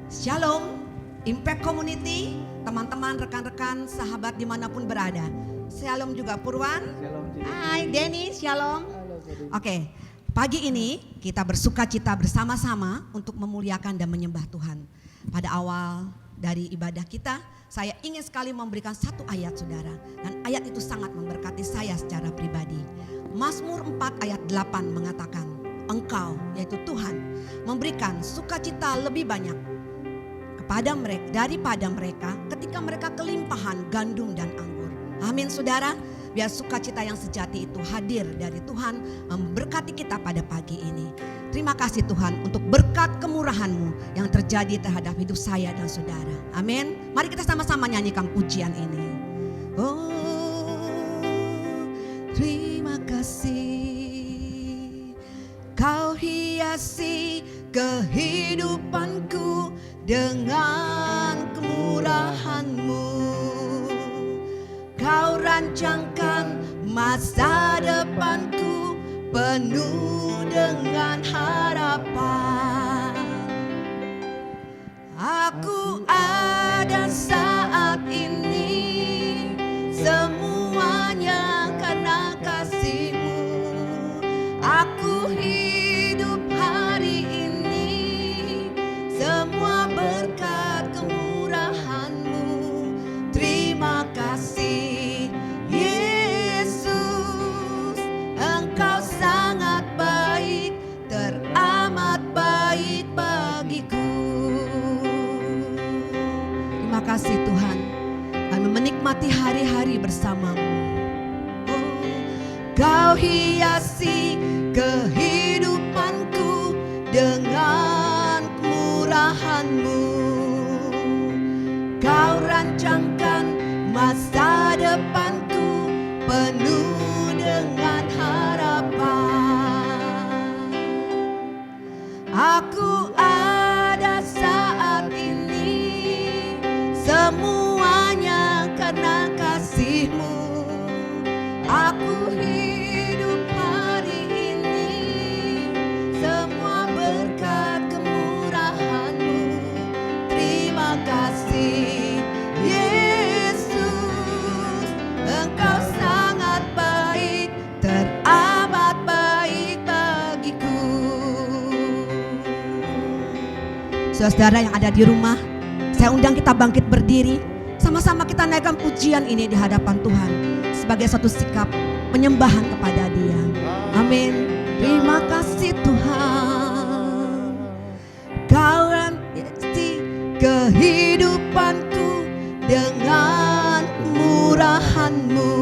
Shalom, Impact Community, teman-teman, rekan-rekan, sahabat dimanapun berada. Shalom juga Purwan. Hai Denny, shalom. Oke, pagi ini kita bersuka cita bersama-sama untuk memuliakan dan menyembah Tuhan. Pada awal dari ibadah kita, saya ingin sekali memberikan satu ayat saudara. Dan ayat itu sangat memberkati saya secara pribadi. Mazmur 4 ayat 8 mengatakan, Engkau, yaitu Tuhan, memberikan sukacita lebih banyak daripada mereka ketika mereka kelimpahan gandum dan anggur. Amin saudara, biar sukacita yang sejati itu hadir dari Tuhan memberkati kita pada pagi ini. Terima kasih Tuhan untuk berkat kemurahan-Mu yang terjadi terhadap hidup saya dan saudara. Amin. Mari kita sama-sama nyanyikan pujian ini. Oh, terima kasih Kau hiasi kehidupanku dengan kemurahan-Mu. Kau rancangkan masa depanku penuh dengan harapan. Aku ada saat ini semuanya karena kasih-Mu. Aku hidup hari ini semua berkat kemurahan-Mu. Terima kasih Yesus, Engkau sangat baik, teramat baik bagiku. Terima kasih Tuhan, kami menikmati hari-hari bersama-Mu. Kau hiasi kehidupanku dengan kemurahan-Mu. Kau rancangkan masa depanku penuh dengan harapan. Aku ada saat ini semuanya karena kasih-Mu. Aku hidup hari ini semua berkat kemurahan-Mu. Terima kasih Yesus, Engkau sangat baik, teramat baik bagiku. Saudara yang ada di rumah, saya undang kita bangkit berdiri. Sama-sama kita naikkan pujian ini di hadapan Tuhan sebagai satu sikap penyembahan kepada Dia. Amin. Terima kasih Tuhan. Kau hiasi kehidupanku dengan kemurahan-Mu.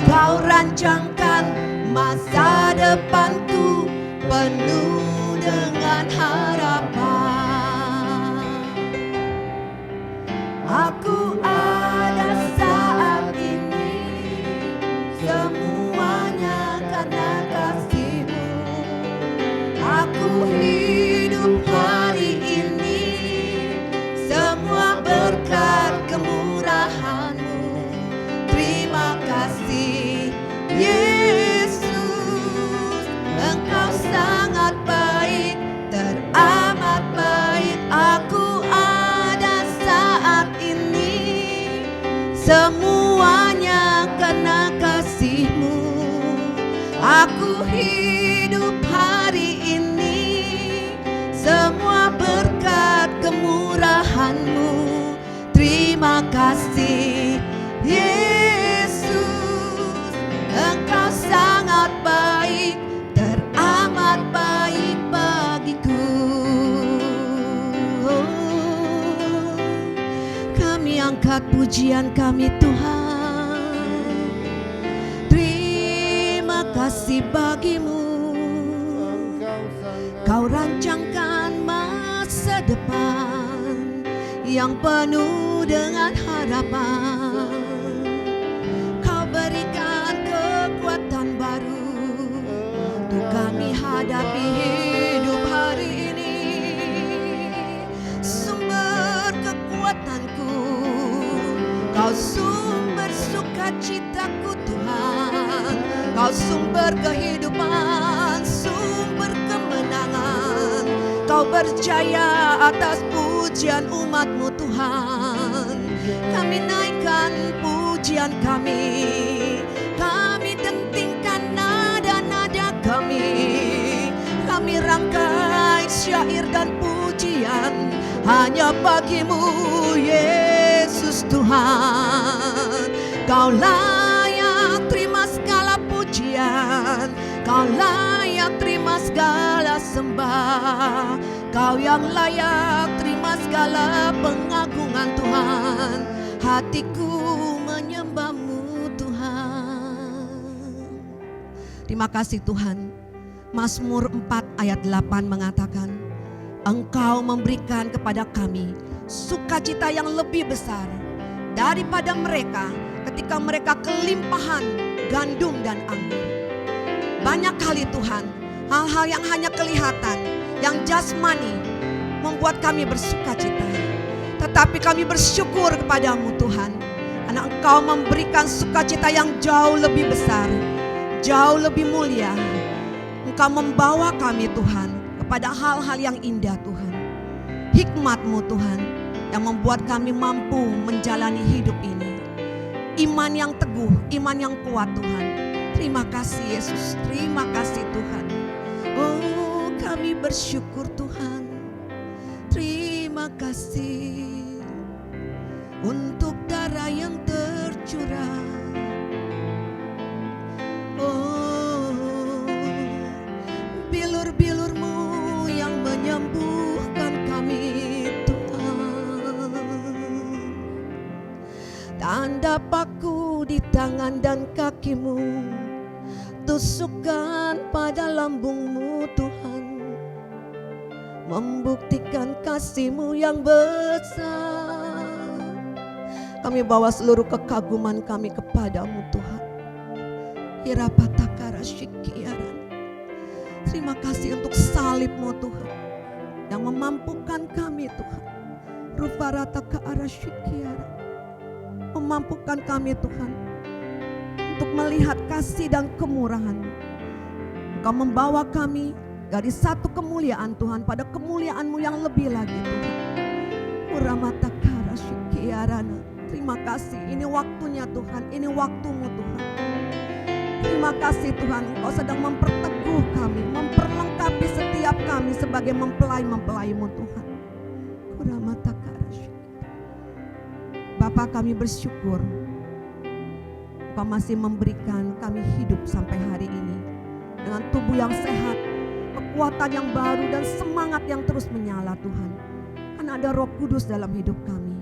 Kau rancangkan masa depanku penuh dengan harapan. Aku ada saat ini semuanya karena kasih-Mu. Aku hidup hari ini semua berkat kemurahan-Mu. Terima kasih Yesus, Engkau sangat baik, teramat baik. Aku ada saat ini semuanya karena kasih-Mu. Aku hidup hari ini semua berkat kemurahan-Mu. Terima kasih Yesus, Engkau sangat baik, teramat baik bagiku. Kami angkat pujian kami Tuhan. Terima kasih bagimu. Kau rancangkan masa depan yang penuh dengan harapan. Kau berikan kekuatan baru untuk kami hadapi hidup hari ini. Sumber kekuatanku, Kau sumber sukacitaku Tuhan. Kau sumber kehidupan, sumber kemenangan. Kau Engkau berjaya atas pujian umat-Mu Tuhan. Kami naikkan pujian kami, kami dentingkan nada-nada kami rangkai syair dan pujian hanya bagi-Mu Yesus Tuhan. Kau layak terima segala pujian, Kau layak terima segala sembah, Kau yang layak terima segala pengagungan Tuhan. Hatiku menyembah-Mu Tuhan. Terima kasih Tuhan. Mazmur 4 ayat 8 mengatakan, Engkau memberikan kepada kami sukacita yang lebih besar daripada mereka ketika mereka kelimpahan gandum dan anggur. Banyak kali Tuhan, hal-hal yang hanya kelihatan, yang jasmani membuat kami bersukacita. Tetapi kami bersyukur kepada-Mu Tuhan, karena Engkau memberikan sukacita yang jauh lebih besar, jauh lebih mulia. Engkau membawa kami Tuhan kepada hal-hal yang indah Tuhan. Hikmat-Mu Tuhan yang membuat kami mampu menjalani hidup ini. Iman yang teguh, iman yang kuat Tuhan. Terima kasih Yesus, terima kasih Tuhan. Oh, kami bersyukur Tuhan. Terima kasih untuk darah yang tercurah. Oh, bilur-bilur-Mu yang menyembuhkan kami Tuhan. Tanda paku di tangan dan kaki-Mu, tusukan pada lambung-Mu Tuhan, membuktikan kasih-Mu yang besar. Kami bawa seluruh kekaguman kami kepada-Mu Tuhan. Hirapatakara syikiaran. Terima kasih untuk salib-Mu Tuhan yang memampukan kami Tuhan. Ruparataka arah syikiaran. Memampukan kami Tuhan untuk melihat kasih dan kemurahan-Mu. Engkau membawa kami dari satu kemuliaan Tuhan pada kemuliaan-Mu yang lebih lagi Tuhan. Uramatakara syikiarana. Terima kasih, ini waktunya Tuhan, ini waktu-Mu Tuhan. Terima kasih Tuhan, Engkau sedang memperteguh kami, memperlengkapi setiap kami sebagai mempelai-mempelai-Mu Tuhan. Uramatakara syikiarana. Bapa, kami bersyukur Engkau masih memberikan kami hidup sampai hari ini dengan tubuh yang sehat, kekuatan yang baru dan semangat yang terus menyala Tuhan. Karena ada Roh Kudus dalam hidup kami.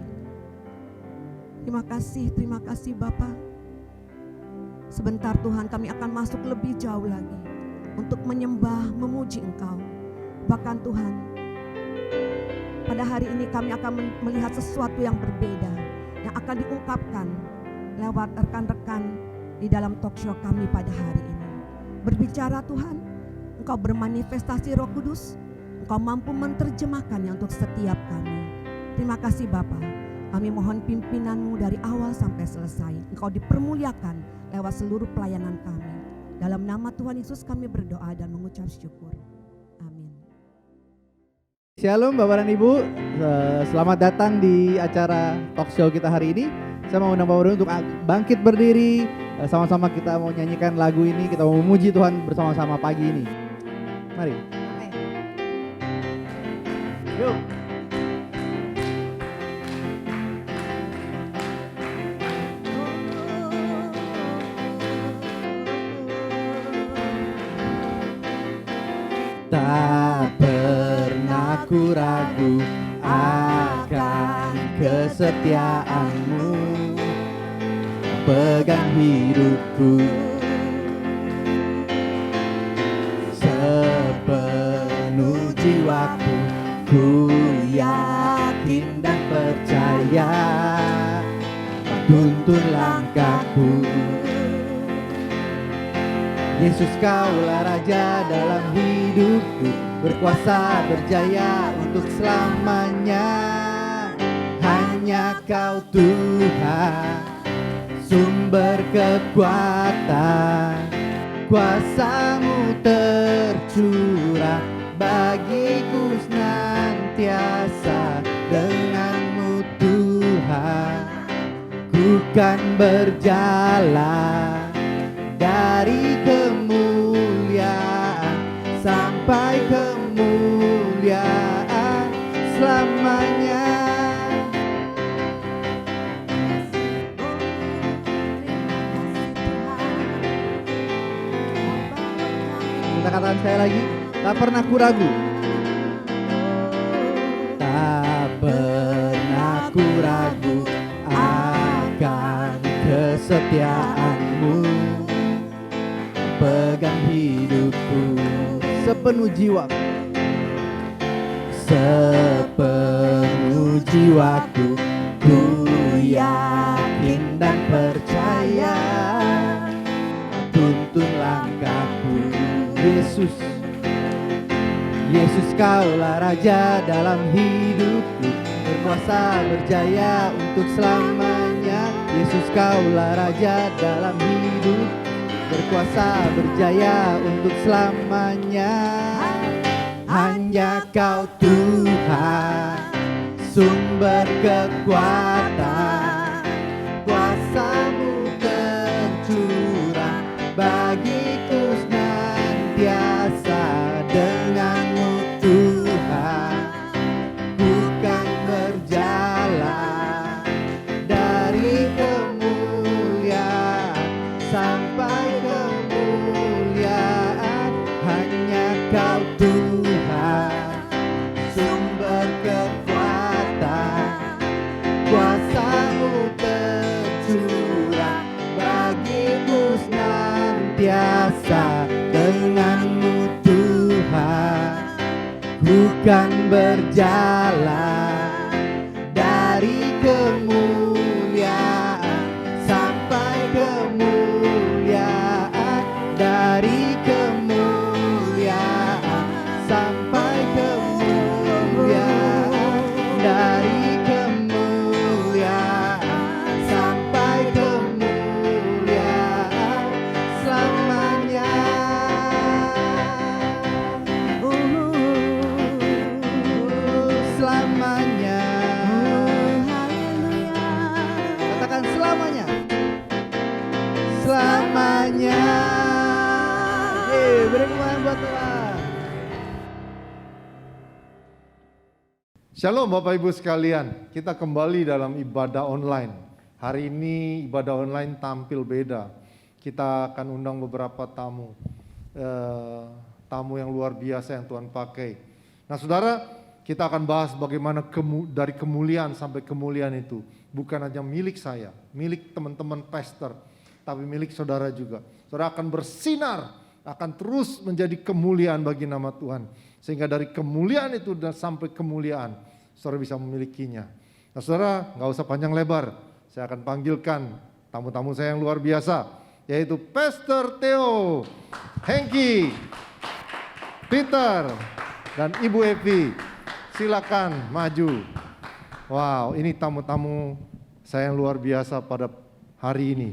Terima kasih Bapa. Sebentar Tuhan kami akan masuk lebih jauh lagi untuk menyembah, memuji Engkau. Bahkan Tuhan, pada hari ini kami akan melihat sesuatu yang berbeda, yang akan diungkapkan lewat rekan-rekan di dalam talk show kami pada hari ini. Berbicara Tuhan, Engkau bermanifestasi Roh Kudus, Engkau mampu menerjemahkannya untuk setiap kami. Terima kasih Bapa. Kami mohon pimpinan-Mu dari awal sampai selesai. Engkau dipermuliakan lewat seluruh pelayanan kami. Dalam nama Tuhan Yesus kami berdoa dan mengucap syukur. Amin. Shalom Bapak dan Ibu, selamat datang di acara talk show kita hari ini. Saya mau undang Bapak untuk bangkit berdiri. Sama-sama kita mau nyanyikan lagu ini, kita mau memuji Tuhan bersama-sama pagi ini. Mari. Yuk. Tak pernah ku ragu akan kesetiaan-Mu, pegang hidupku sepenuh jiwaku. Ku yakin dan percaya, tuntun langkahku. Yesus, Kaulah Raja dalam hidupku, berkuasa berjaya untuk selamanya. Hanya Kau Tuhan, sumber kekuatan, kuasa-Mu tercurah bagiku senang. kan berjalan dari kemuliaan sampai kemuliaan selamanya. Kita katakan sekali lagi, tak pernah ku ragu. Tak pernah ku ragu akan kesetiaanmu. Pegang hidupku sepenuh jiwaku, sepenuh jiwaku. Ku yakin dan percaya, tuntun langkahku. Yesus, Yesus kaulah Raja dalam hidupku, berkuasa berjaya untuk selamanya. Yesus kaulah Raja dalam hidup, berkuasa berjaya untuk selamanya. Hanya Kau Tuhan, sumber kekuatan, kuasa-Mu tercurah bagiku senantiasa. Dengan-Mu Tuhan, ku kan berjalan dari kemuliaan sampai kemuliaan. Hanya Kau Tuhan, sumber kekuatan, kuasa-Mu tercurah bagiku senantiasa. Dengan-Mu Tuhan, ku kan berjalan dari kemuliaan sampai kemuliaan, dari kemuliaan sampai kemuliaan, dari kemuliaan sampai kemuliaan selamanya. Selamanya. Katakan selamanya. Selamanya. Beri kemuliaan buat Tuhan. Shalom Bapak Ibu sekalian, kita kembali dalam ibadah online. Hari ini ibadah online tampil beda. Kita akan undang beberapa tamu, tamu yang luar biasa yang Tuhan pakai. Nah saudara, kita akan bahas bagaimana dari kemuliaan sampai kemuliaan itu bukan hanya milik saya, milik teman-teman pastor, tapi milik saudara juga. Saudara akan bersinar, akan terus menjadi kemuliaan bagi nama Tuhan. Sehingga dari kemuliaan itu dan sampai kemuliaan, saudara bisa memilikinya. Nah saudara, nggak usah panjang lebar, saya akan panggilkan tamu-tamu saya yang luar biasa, yaitu Pastor Theo, Hengki, Peter, dan Ibu Evi. Silakan maju. Wow, ini tamu-tamu saya yang luar biasa pada hari ini.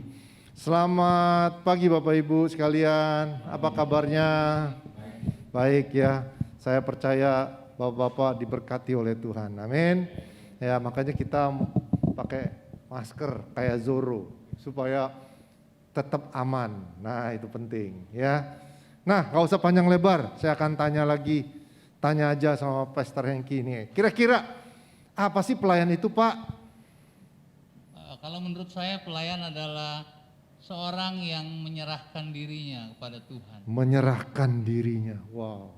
Selamat pagi Bapak Ibu sekalian, apa kabarnya? Baik ya, saya percaya Bapak-bapak diberkati oleh Tuhan, amin. Ya makanya kita pakai masker kayak Zoro supaya tetap aman. Nah itu penting ya. Nah gak usah panjang lebar, saya akan tanya lagi, tanya aja sama Pastor Hengki ini. Kira-kira apa sih pelayan itu Pak? Kalau menurut saya pelayan adalah seorang yang menyerahkan dirinya kepada Tuhan. Menyerahkan dirinya, wow.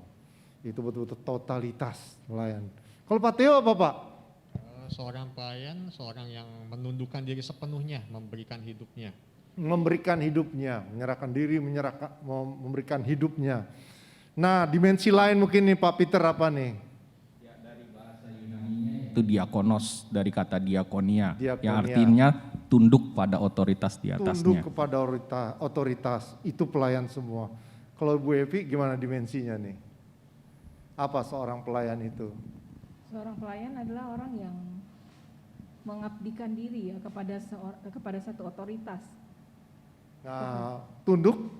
Itu betul-betul totalitas pelayan. Kalau Pak Theo apa Pak? Seorang pelayan, seorang yang menundukkan diri sepenuhnya, memberikan hidupnya. Memberikan hidupnya, menyerahkan diri, memberikan hidupnya. Nah dimensi lain mungkin nih Pak Peter apa nih? Ya, dari bahasa Yunani itu diakonos, dari kata diakonia, Diakonia. yang artinya tunduk pada otoritas di atasnya. Tunduk kepada otoritas, itu pelayan semua. Kalau Bu Evi gimana dimensinya nih? Apa seorang pelayan itu? Seorang pelayan adalah orang yang mengabdikan diri ya kepada satu otoritas. Nah, tunduk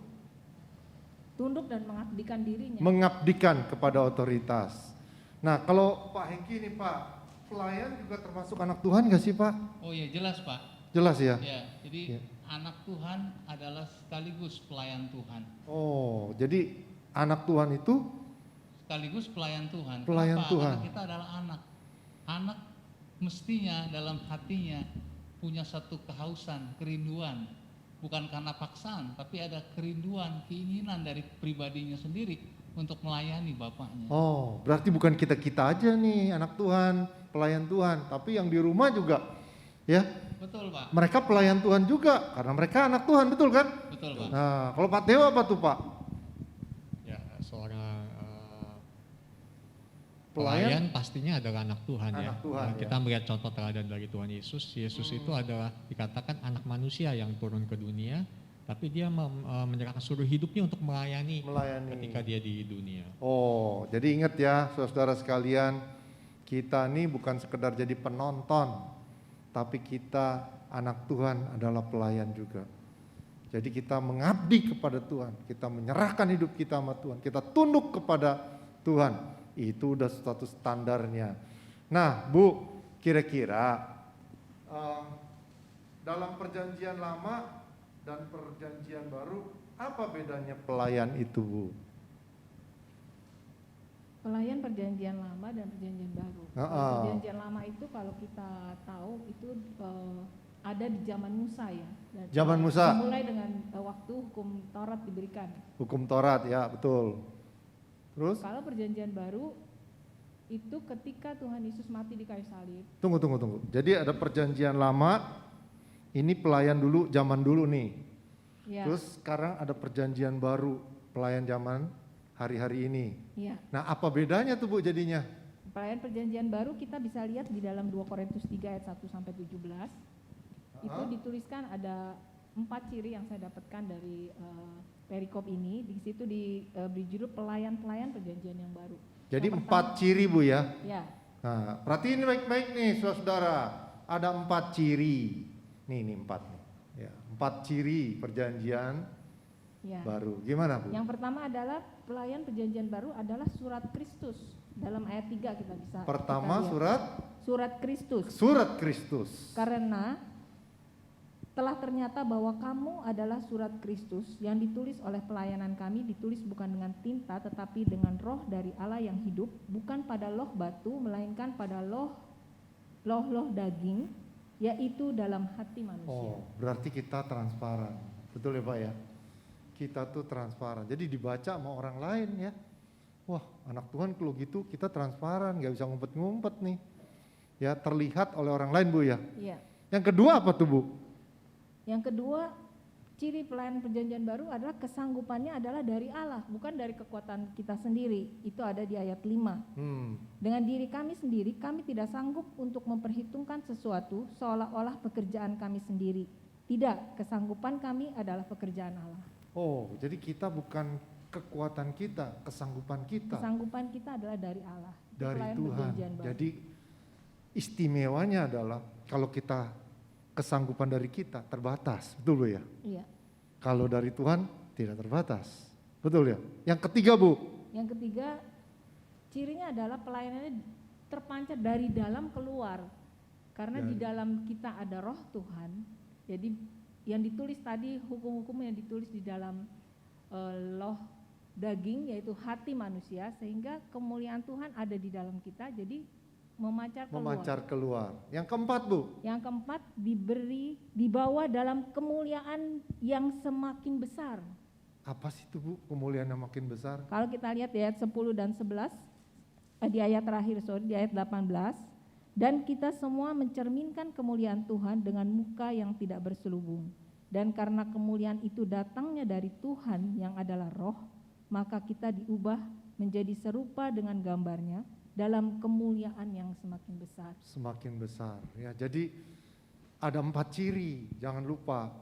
Dan mengabdikan dirinya. mengabdikan kepada otoritas. Nah, kalau Pak Hengki ini Pak, pelayan juga termasuk anak Tuhan gak sih Pak? Oh ya jelas Pak, Jelas ya? Ya, jadi anak Tuhan adalah sekaligus pelayan Tuhan. Oh, jadi anak Tuhan itu Sekaligus pelayan Tuhan. Pelayan Kenapa? Tuhan. Karena kita adalah anak. Anak mestinya dalam hatinya punya satu kehausan, kerinduan. Bukan karena paksaan, tapi ada kerinduan, keinginan dari pribadinya sendiri untuk melayani bapaknya. Oh, berarti bukan kita-kita aja nih anak Tuhan, pelayan Tuhan, tapi yang di rumah juga ya. Betul, Pak. Mereka pelayan Tuhan juga karena mereka anak Tuhan, betul kan? Betul, Pak. Nah, kalau Pak Teo apa tuh, Pak? Ya, seorang Pelayan? pelayan pastinya adalah anak Tuhan ya. Anak Tuhan, Nah, kita melihat contoh teladan dari Tuhan Yesus. Yesus itu adalah dikatakan anak manusia yang turun ke dunia, tapi dia menyerahkan seluruh hidupnya untuk melayani ketika dia di dunia. Oh, jadi ingat ya saudara sekalian, kita ini bukan sekedar jadi penonton, tapi kita anak Tuhan adalah pelayan juga. Jadi kita mengabdi kepada Tuhan, kita menyerahkan hidup kita sama Tuhan, kita tunduk kepada Tuhan. Itu udah suatu standarnya. Nah, Bu, kira-kira dalam perjanjian lama dan perjanjian baru, apa bedanya pelayan itu, Bu? Pelayan perjanjian lama dan perjanjian baru. Perjanjian lama itu kalau kita tahu itu ada di zaman Musa ya. Dan Zaman Musa. Mulai dengan waktu hukum Taurat diberikan. Hukum Taurat ya, betul. Terus? Kalau perjanjian baru itu ketika Tuhan Yesus mati di kayu salib. Tunggu. Jadi ada perjanjian lama, ini pelayan dulu, zaman dulu nih. Ya. Terus sekarang ada perjanjian baru, pelayan zaman hari-hari ini. Ya. Nah, apa bedanya tuh, Bu, jadinya? Pelayan perjanjian baru kita bisa lihat di dalam 2 Korintus 3 ayat 1 sampai 17. Itu dituliskan ada 4 ciri yang saya dapatkan dari perikop ini. Di situ diberi judul pelayan-pelayan perjanjian yang baru. Jadi Yang 4 ciri, Bu ya. Ya. Nah, perhatiin baik-baik nih, saudara. Ada 4 ciri. Nih 4 nih. Ya, 4 ciri perjanjian Ya. baru. Gimana, Bu? Yang pertama adalah pelayan perjanjian baru adalah surat Kristus. Dalam ayat 3 kita bisa. Pertama kita lihat. surat Surat Kristus. Surat Kristus. Karena telah ternyata bahwa kamu adalah surat Kristus yang ditulis oleh pelayanan kami, ditulis bukan dengan tinta tetapi dengan roh dari Allah yang hidup, bukan pada loh batu melainkan pada loh daging, yaitu dalam hati manusia. Oh, berarti kita transparan. Betul ya, Pak ya? Kita tuh transparan. Jadi dibaca sama orang lain ya. Wah, anak Tuhan kalau gitu kita transparan, nggak bisa ngumpet-ngumpet nih. Ya, terlihat oleh orang lain, Bu ya. Iya. Yang kedua apa tuh, Bu? Yang kedua, ciri pelayanan perjanjian baru adalah kesanggupannya adalah dari Allah, bukan dari kekuatan kita sendiri. Itu ada di ayat 5. Dengan diri kami sendiri, kami tidak sanggup untuk memperhitungkan sesuatu seolah-olah pekerjaan kami sendiri. Tidak, kesanggupan kami adalah pekerjaan Allah. Oh, jadi kita bukan kekuatan kita, kesanggupan kita. Kesanggupan kita adalah dari Allah. Itu Dari pelayanan Tuhan. perjanjian baru. Jadi istimewanya adalah kalau kita kesanggupan dari kita terbatas, betul, Bu ya? Iya. Kalau dari Tuhan tidak terbatas, betul ya? Yang ketiga, Bu? Yang ketiga, cirinya adalah pelayanannya terpancar dari dalam keluar. Karena di dalam kita ada roh Tuhan. Jadi yang ditulis tadi, hukum-hukum yang ditulis di dalam loh daging, yaitu hati manusia, sehingga kemuliaan Tuhan ada di dalam kita, jadi memancar keluar. Yang keempat, Bu? Yang keempat, dibawa dalam kemuliaan yang semakin besar. Apa sih itu, Bu, kemuliaan yang makin besar? Kalau kita lihat di ayat 10 dan 11, di ayat terakhir, di ayat 18, dan kita semua mencerminkan kemuliaan Tuhan dengan muka yang tidak berselubung. Dan karena kemuliaan itu datangnya dari Tuhan yang adalah roh, maka kita diubah menjadi serupa dengan gambarnya dalam kemuliaan yang semakin besar. Semakin besar, ya. Jadi ada 4 ciri, jangan lupa.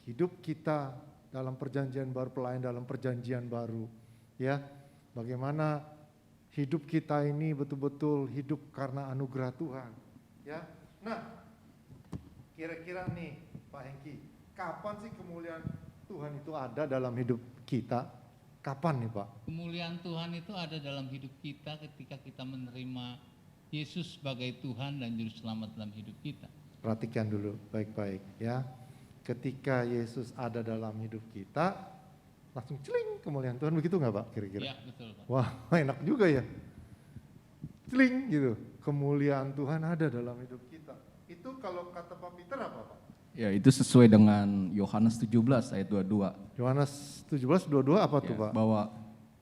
Hidup kita dalam perjanjian baru, pelayan dalam perjanjian baru, ya. Bagaimana hidup kita ini betul-betul hidup karena anugerah Tuhan, ya. Nah, kira-kira nih Pak Hengki, kapan sih kemuliaan Tuhan itu ada dalam hidup kita? Kapan nih, Pak? Kemuliaan Tuhan itu ada dalam hidup kita ketika kita menerima Yesus sebagai Tuhan dan Juru Selamat dalam hidup kita. Perhatikan dulu baik-baik ya. Ketika Yesus ada dalam hidup kita, langsung celing kemuliaan Tuhan, begitu nggak Pak kira-kira? Iya, betul Pak. Wah enak juga ya. Celing gitu, kemuliaan Tuhan ada dalam hidup kita. Itu kalau kata Pak Peter apa Pak? Ya, itu sesuai dengan Yohanes 17 ayat 22. Yohanes 17:22 apa tuh Ya, Pak? bahwa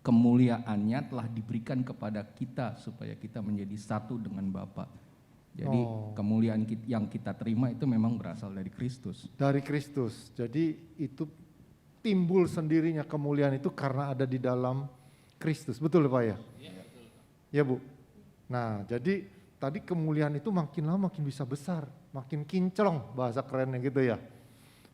kemuliaannya telah diberikan kepada kita supaya kita menjadi satu dengan Bapa. Jadi kemuliaan yang kita terima itu memang berasal dari Kristus. Dari Kristus. Jadi itu timbul sendirinya kemuliaan itu karena ada di dalam Kristus. Betul Pak ya? Iya, betul. Ya Bu. Nah jadi tadi kemuliaan itu makin lama makin bisa besar. Makin kinclong bahasa kerennya gitu ya.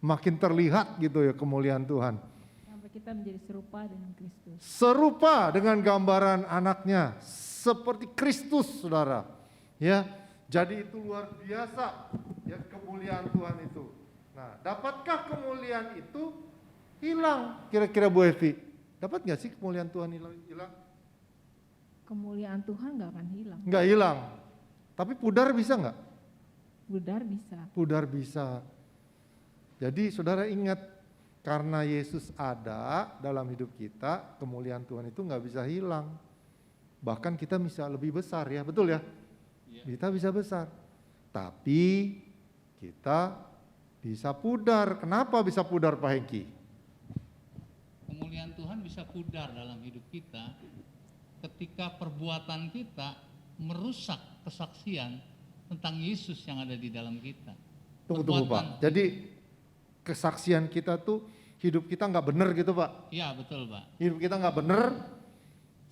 Makin terlihat gitu ya kemuliaan Tuhan. Sampai kita menjadi serupa dengan Kristus. Serupa dengan gambaran anaknya. Seperti Kristus saudara. Ya. Jadi itu luar biasa ya kemuliaan Tuhan itu. Nah, dapatkah kemuliaan itu hilang? Kira-kira Bu Evi, dapat nggak sih kemuliaan Tuhan hilang? Kemuliaan Tuhan nggak akan hilang. Nggak hilang. Tapi pudar bisa nggak? Pudar bisa. Pudar bisa. Jadi saudara ingat, karena Yesus ada dalam hidup kita, kemuliaan Tuhan itu nggak bisa hilang. Bahkan kita bisa lebih besar ya, betul ya? Kita bisa besar, tapi kita bisa pudar. Kenapa bisa pudar Pak Hengki? Kemuliaan Tuhan bisa pudar dalam hidup kita ketika perbuatan kita merusak kesaksian tentang Yesus yang ada di dalam kita. Tunggu Pak, jadi kesaksian kita tuh hidup kita nggak benar gitu Pak? Iya betul Pak. Hidup kita nggak benar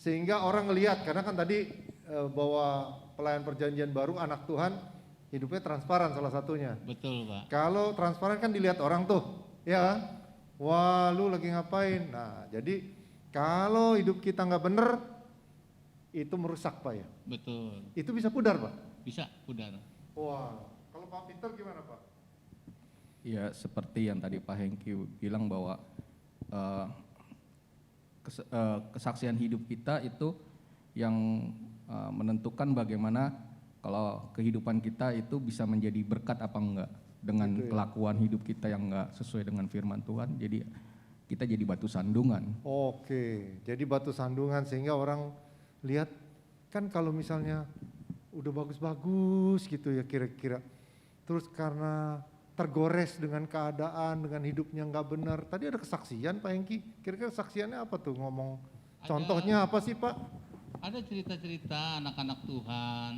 sehingga orang ngelihat, karena kan tadi bahwa pelayan perjanjian baru anak Tuhan hidupnya transparan salah satunya. Betul Pak. Kalau transparan kan dilihat orang tuh, ya kan? Wah lu lagi ngapain? Nah jadi kalau hidup kita nggak bener, itu merusak Pak ya? Betul. Itu bisa pudar Pak? Bisa pudar. Wah, kalau Pak Peter gimana Pak? Ya, seperti yang tadi Pak Hengki bilang bahwa kesaksian hidup kita itu yang menentukan bagaimana kalau kehidupan kita itu bisa menjadi berkat apa enggak dengan gitu ya? kelakuan hidup kita yang enggak sesuai dengan firman Tuhan. Jadi kita jadi batu sandungan. Oke, jadi batu sandungan sehingga orang lihat kan kalau misalnya udah bagus-bagus gitu ya kira-kira, terus karena tergores dengan keadaan, dengan hidupnya nggak benar. Tadi ada kesaksian Pak Hengki, kira-kira kesaksiannya apa tuh ngomong? Contohnya apa sih Pak? Ada cerita-cerita anak-anak Tuhan,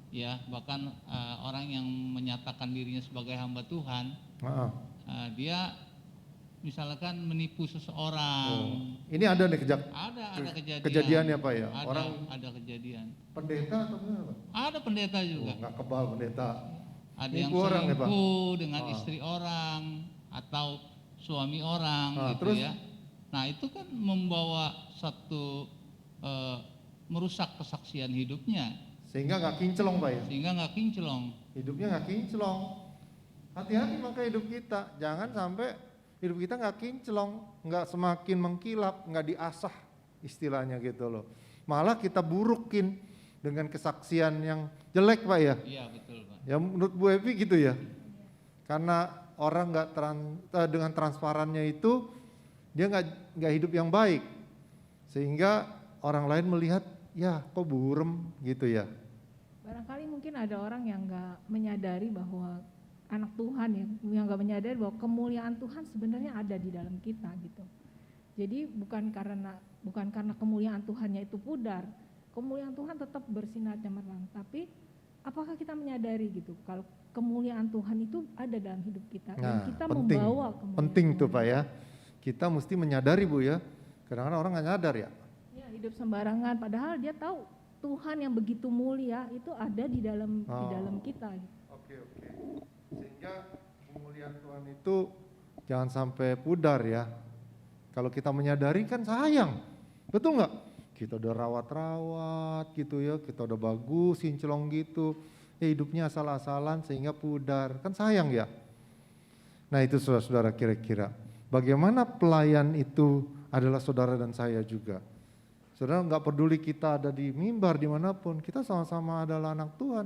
ya bahkan orang yang menyatakan dirinya sebagai hamba Tuhan, dia misalkan menipu seseorang. Ini ada nih Ada kejadiannya Pak ya? Ada kejadian. Pendeta atau gimana Pak? Ada pendeta juga. Nggak kebal pendeta. Ada yang Nipu orang ya, Pak? selingkuh dengan istri orang atau suami orang gitu terus? ya. Nah itu kan membawa satu merusak kesaksian hidupnya. Sehingga nggak kinclong Pak ya? Sehingga nggak kinclong. Hidupnya nggak kinclong. Hati-hati maka hidup kita, jangan sampai hidup kita nggak kinclong, nggak semakin mengkilap, nggak diasah istilahnya gitu loh. Malah kita burukin dengan kesaksian yang jelek Pak ya? Iya betul Pak. Ya menurut Bu Evi gitu ya? Karena orang nggak dengan transparannya itu dia nggak hidup yang baik, sehingga orang lain melihat ya kok burem gitu ya. Barangkali mungkin ada orang yang nggak menyadari bahwa anak Tuhan ya, yang nggak menyadari bahwa kemuliaan Tuhan sebenarnya ada di dalam kita gitu. Jadi bukan karena kemuliaan Tuhannya itu pudar, kemuliaan Tuhan tetap bersinar cemerlang. Tapi apakah kita menyadari gitu kalau kemuliaan Tuhan itu ada dalam hidup kita dan kita penting, membawa kemuliaan penting Tuhan. tuh Pak ya. Kita mesti menyadari Bu ya. Kadang-kadang orang nggak nyadar ya. Ya, hidup sembarangan padahal dia tahu Tuhan yang begitu mulia itu ada di dalam kita. Oke. Sehingga kemuliaan Tuhan itu jangan sampai pudar ya. Kalau kita menyadari kan sayang, betul nggak? Kita udah rawat-rawat gitu ya, kita udah bagus, kinclong gitu, hidupnya asal-asalan sehingga pudar, kan sayang ya. Nah itu saudara-saudara kira-kira, bagaimana pelayan itu adalah saudara dan saya juga. Saudara nggak peduli kita ada di mimbar dimanapun, kita sama-sama adalah anak Tuhan,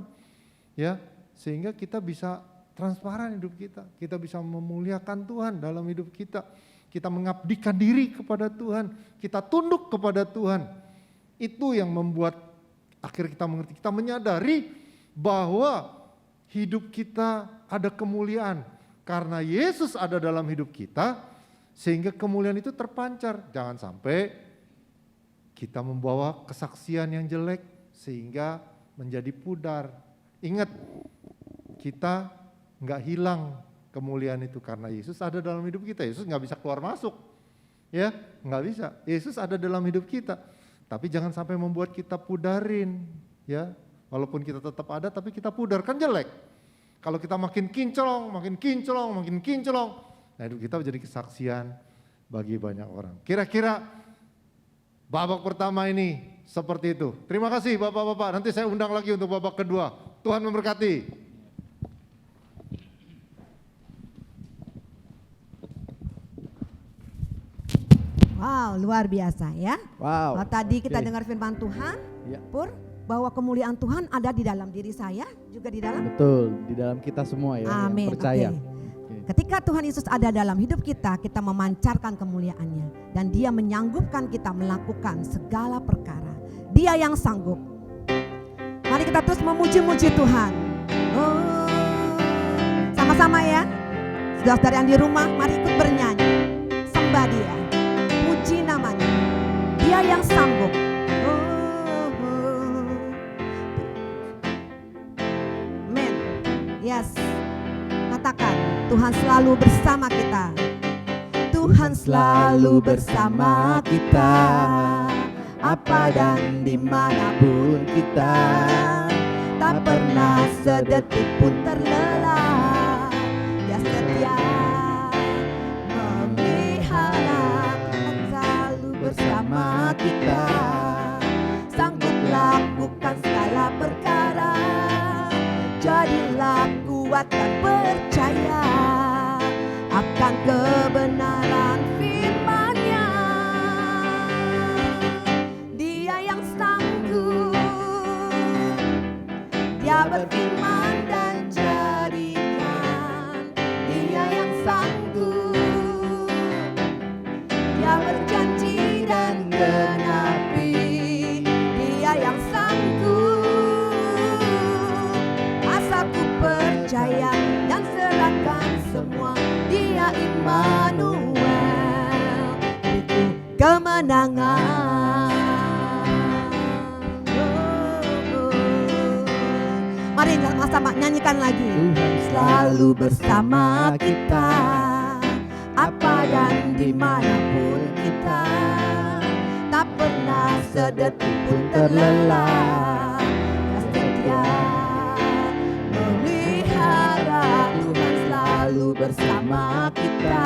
ya, sehingga kita bisa transparan hidup kita. Kita bisa memuliakan Tuhan dalam hidup kita. Kita mengabdikan diri kepada Tuhan. Kita tunduk kepada Tuhan. Itu yang membuat akhirnya kita mengerti, kita menyadari bahwa hidup kita ada kemuliaan. Karena Yesus ada dalam hidup kita, sehingga kemuliaan itu terpancar. Jangan sampai kita membawa kesaksian yang jelek sehingga menjadi pudar. Ingat, kita nggak hilang kemuliaan itu karena Yesus ada dalam hidup kita. Yesus nggak bisa keluar masuk, ya nggak bisa. Yesus ada dalam hidup kita, tapi jangan sampai membuat kita pudarin, ya. Walaupun kita tetap ada, tapi kita pudar, kan jelek. Kalau kita makin kinclong, nah hidup kita menjadi kesaksian bagi banyak orang. Kira-kira babak pertama ini seperti itu. Terima kasih Bapak-Bapak, nanti saya undang lagi untuk babak kedua. Tuhan memberkati. Wow, luar biasa ya. Wow. Tadi kita Oke. dengar firman Tuhan, Ya. Pur, bahwa kemuliaan Tuhan ada di dalam diri saya, juga di dalam. Betul, di dalam kita semua ya, yang Amin. percaya. Oke. Oke. Ketika Tuhan Yesus ada dalam hidup kita memancarkan kemuliaannya. Dan dia menyanggupkan kita melakukan segala perkara. Dia yang sanggup. Mari kita terus memuji-muji Tuhan. Oh, sama-sama ya. Saudara-saudara yang di rumah, mari ikut bernyanyi. Sembah dia. Puji namanya. Dia yang sanggup. Amen. Yes. Katakan, Tuhan selalu bersama kita. Tuhan selalu bersama kita. Apa dan dimanapun kita, tak pernah sedetik pun terlelap. Dia setia memelihara, selalu bersama kita. Sanggup lakukan segala perkara. Jadilah kuat dan percaya akan kebenaran firman-Nya. Dia yang sanggup, dia berfirman dan jadikan. Dia yang sanggup, dia berjanji dan genapi. Dia yang sanggup, asalku percaya dan serahkan semua. Dia Immanuel, itu kemenangan. Mari sama-sama nyanyikan lagi. Tuhan selalu bersama kita, apa dan dimanapun kita, tak pernah sedetik pun terlelap. Dia setia memelihara, Tuhan selalu bersama kita.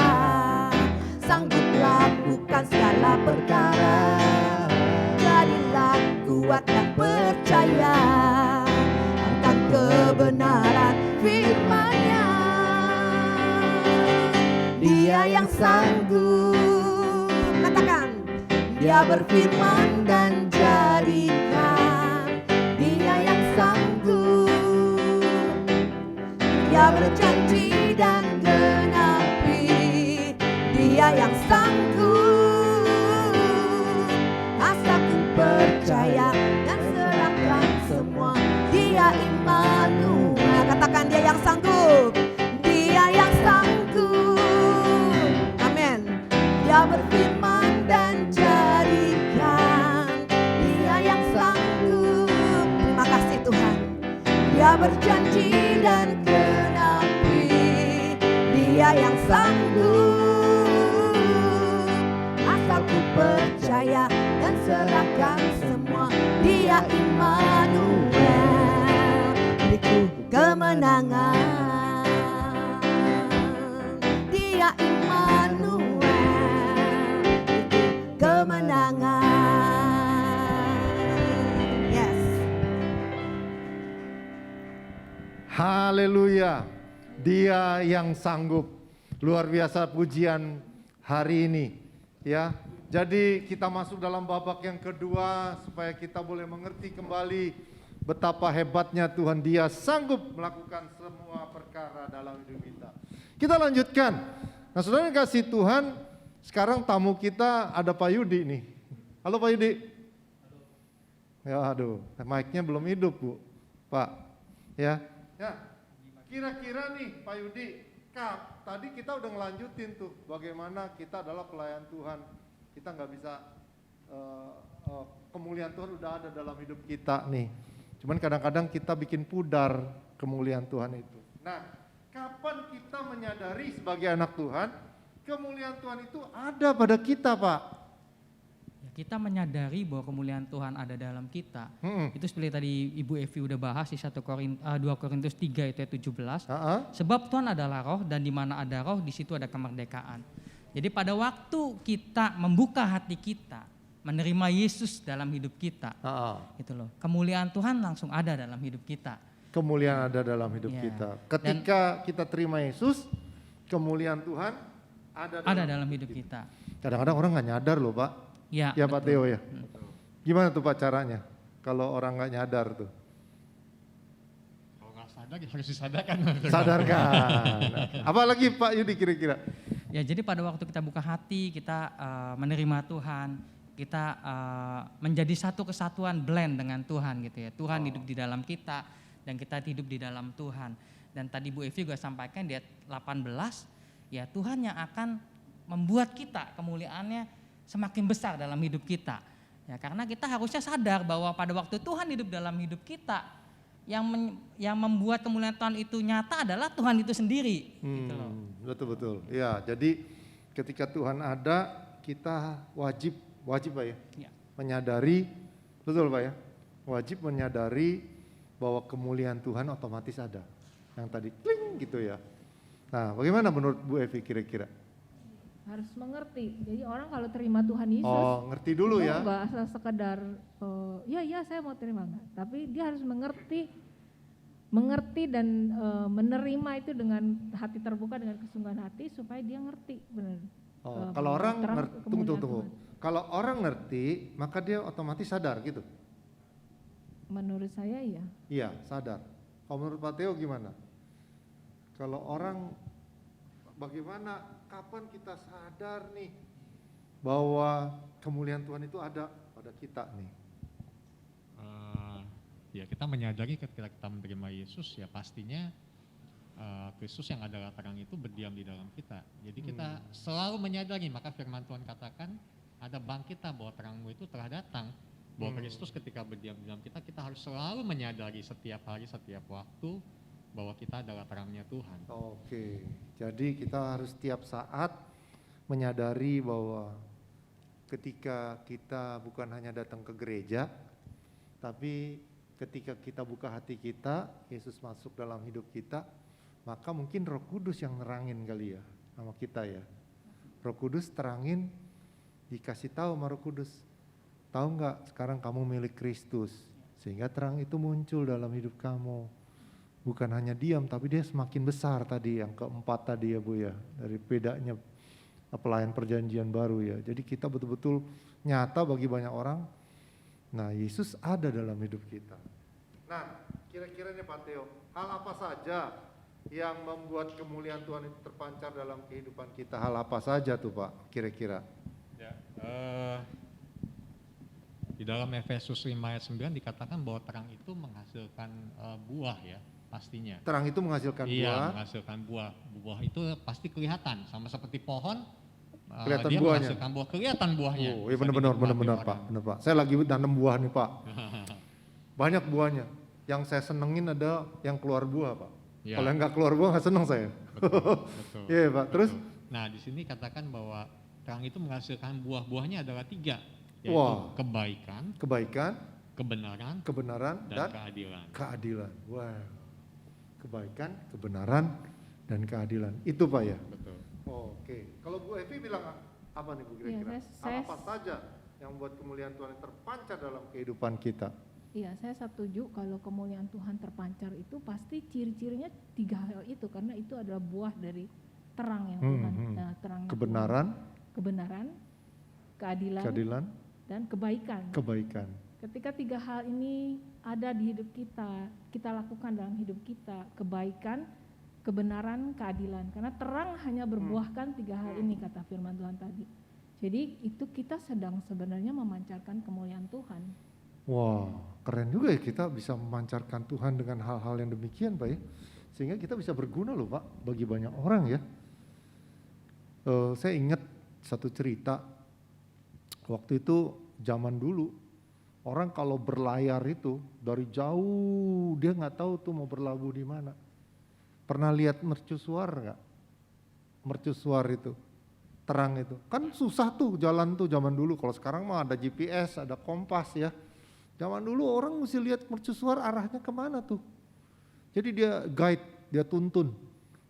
Sanggup lakukan segala perkara. Jadilah kuat dan percaya akan kebenaran firman-Nya. Dia yang sanggup, katakan, dia berfirman dan jadikan. Dia yang sanggup, dia berjanji dan genapi. Dia yang sanggup, asalku percaya dan serahkan semua. Dia Immanuel, katakan dia yang sanggup. Dia yang sanggup, amin. Dia berfirman dan jadikan. Dia yang sanggup, terima kasih Tuhan. Dia berjanji dan genapi. Dia yang sanggup, asalku percaya dan serahkan semua. Dia Immanuel, beriku kemenangan. Dia Immanuel, beriku kemenangan. Yes. Haleluya, dia yang sanggup. Luar biasa pujian hari ini, ya. Jadi kita masuk dalam babak yang kedua supaya kita boleh mengerti kembali betapa hebatnya Tuhan, Dia sanggup melakukan semua perkara dalam hidup kita. Kita lanjutkan. Nah, saudara yang kasih Tuhan, sekarang tamu kita ada Pak Yudi nih. Halo Pak Yudi. Ya, aduh, mic-nya belum hidup Bu, Pak. Ya, kira-kira nih Pak Yudi, tadi kita udah ngelanjutin tuh bagaimana kita adalah pelayan Tuhan. Kita nggak bisa, kemuliaan Tuhan udah ada dalam hidup kita nih. Cuman kadang-kadang kita bikin pudar kemuliaan Tuhan itu. Nah, kapan kita menyadari sebagai anak Tuhan, kemuliaan Tuhan itu ada pada kita, Pak? Kita menyadari bahwa kemuliaan Tuhan ada dalam kita. Itu seperti tadi Ibu Evi udah bahas di 2 Korintus 3 itu 17. Sebab Tuhan adalah roh dan di mana ada roh di situ ada kemerdekaan. Jadi pada waktu kita membuka hati kita, menerima Yesus dalam hidup kita, gitu loh. Kemuliaan Tuhan langsung ada dalam hidup kita. Kemuliaan ada dalam hidup kita. Ketika kita terima Yesus, kemuliaan Tuhan ada dalam hidup kita. Kadang-kadang orang nggak nyadar loh, Pak. Ya Pak Theo ya. Gimana tuh Pak caranya kalau orang nggak nyadar tuh? Kalau nggak sadar ya harus disadarkan. Sadarkan. Apalagi Pak Yudi kira-kira? Ya jadi pada waktu kita buka hati, kita menerima Tuhan, kita menjadi satu kesatuan blend dengan Tuhan gitu ya. Tuhan hidup di dalam kita dan kita hidup di dalam Tuhan. Dan tadi Bu Evi juga sampaikan di ayat 18, ya Tuhan yang akan membuat kita kemuliaannya semakin besar dalam hidup kita. Ya, karena kita harusnya sadar bahwa pada waktu Tuhan hidup dalam hidup kita, yang membuat kemuliaan Tuhan itu nyata adalah Tuhan itu sendiri. Gitu loh. Betul-betul. Ya, jadi ketika Tuhan ada, kita wajib Pak ya, menyadari, betul Pak ya, wajib menyadari bahwa kemuliaan Tuhan otomatis ada. Yang tadi kling gitu ya. Nah, bagaimana menurut Bu Evi kira-kira? Harus mengerti. Jadi orang kalau terima Tuhan Yesus, ngerti dulu ya. Enggak asal sekedar ya saya mau terima enggak, tapi dia harus mengerti dan menerima itu dengan hati terbuka, dengan kesungguhan hati supaya dia ngerti benar. Kalau orang ngerti, tunggu. Kalau orang ngerti, maka dia otomatis sadar gitu. Menurut saya iya. Iya, sadar. Kalau menurut Pak Theo gimana? Kalau orang bagaimana, kapan kita sadar nih bahwa kemuliaan Tuhan itu ada pada kita nih? Ya kita menyadari ketika kita menerima Yesus ya pastinya Kristus yang adalah terang itu berdiam di dalam kita. Jadi kita selalu menyadari, maka firman Tuhan katakan ada bangkitan bahwa terangmu itu telah datang. Bahwa Kristus ketika berdiam di dalam kita, kita harus selalu menyadari setiap hari, setiap waktu bahwa kita adalah terangnya Tuhan. Oke, jadi kita harus setiap saat menyadari bahwa ketika kita bukan hanya datang ke gereja, tapi ketika kita buka hati kita, Yesus masuk dalam hidup kita, maka mungkin Roh Kudus yang nerangin kali ya sama kita ya. Roh Kudus terangin, dikasih tahu sama Roh Kudus, tahu nggak sekarang kamu milik Kristus, sehingga terang itu muncul dalam hidup kamu. Bukan hanya diam, tapi dia semakin besar tadi, yang keempat tadi ya Bu ya, dari bedanya pelayan perjanjian baru ya. Jadi kita betul-betul nyata bagi banyak orang, nah Yesus ada dalam hidup kita. Nah kira-kira nih Pak Theo, hal apa saja yang membuat kemuliaan Tuhan itu terpancar dalam kehidupan kita? Hal apa saja tuh Pak kira-kira? Ya, di dalam Efesus 5 ayat 9 dikatakan bahwa terang itu menghasilkan buah ya. Pastinya. Terang itu menghasilkan buah. Iya, menghasilkan buah. Buah itu pasti kelihatan, sama seperti pohon. Kelihatan dia buahnya. Menghasilkan buah, kelihatan buahnya. Oh, iya benar Pak, benar Pak. Saya lagi nanam buah nih Pak. Banyak buahnya. Yang saya senengin ada yang keluar buah Pak. Ya. Kalau yang nggak keluar buah nggak seneng saya. Betul. Iya Pak. Terus? Nah di sini katakan bahwa terang itu menghasilkan buah-buahnya adalah 3, yaitu kebaikan, kebenaran, dan keadilan. Wow. Kebaikan, kebenaran, dan keadilan. Itu Pak ya? Betul. Oke. Kalau Bu Evi bilang apa nih Bu kira-kira? Apa saja yang membuat kemuliaan Tuhan terpancar dalam kehidupan kita? Iya, saya setuju kalau kemuliaan Tuhan terpancar itu pasti ciri-cirinya 3 hal itu, karena itu adalah buah dari terang yang Tuhan. Nah, terangnya kebenaran, keadilan, dan kebaikan. Ketika 3 hal ini ada di hidup kita, kita lakukan dalam hidup kita, kebaikan, kebenaran, keadilan. Karena terang hanya berbuahkan 3 hal ini, kata firman Tuhan tadi. Jadi itu kita sedang sebenarnya memancarkan kemuliaan Tuhan. Wah, keren juga ya kita bisa memancarkan Tuhan dengan hal-hal yang demikian Pak ya. Sehingga kita bisa berguna loh Pak bagi banyak orang ya. Saya ingat satu cerita, waktu itu zaman dulu orang kalau berlayar itu dari jauh dia nggak tahu tuh mau berlabuh di mana. Pernah lihat mercusuar nggak? Mercusuar itu, terang itu. Kan susah tuh jalan tuh zaman dulu. Kalau sekarang mah ada GPS, ada kompas ya. Zaman dulu orang mesti lihat mercusuar arahnya kemana tuh. Jadi dia guide, dia tuntun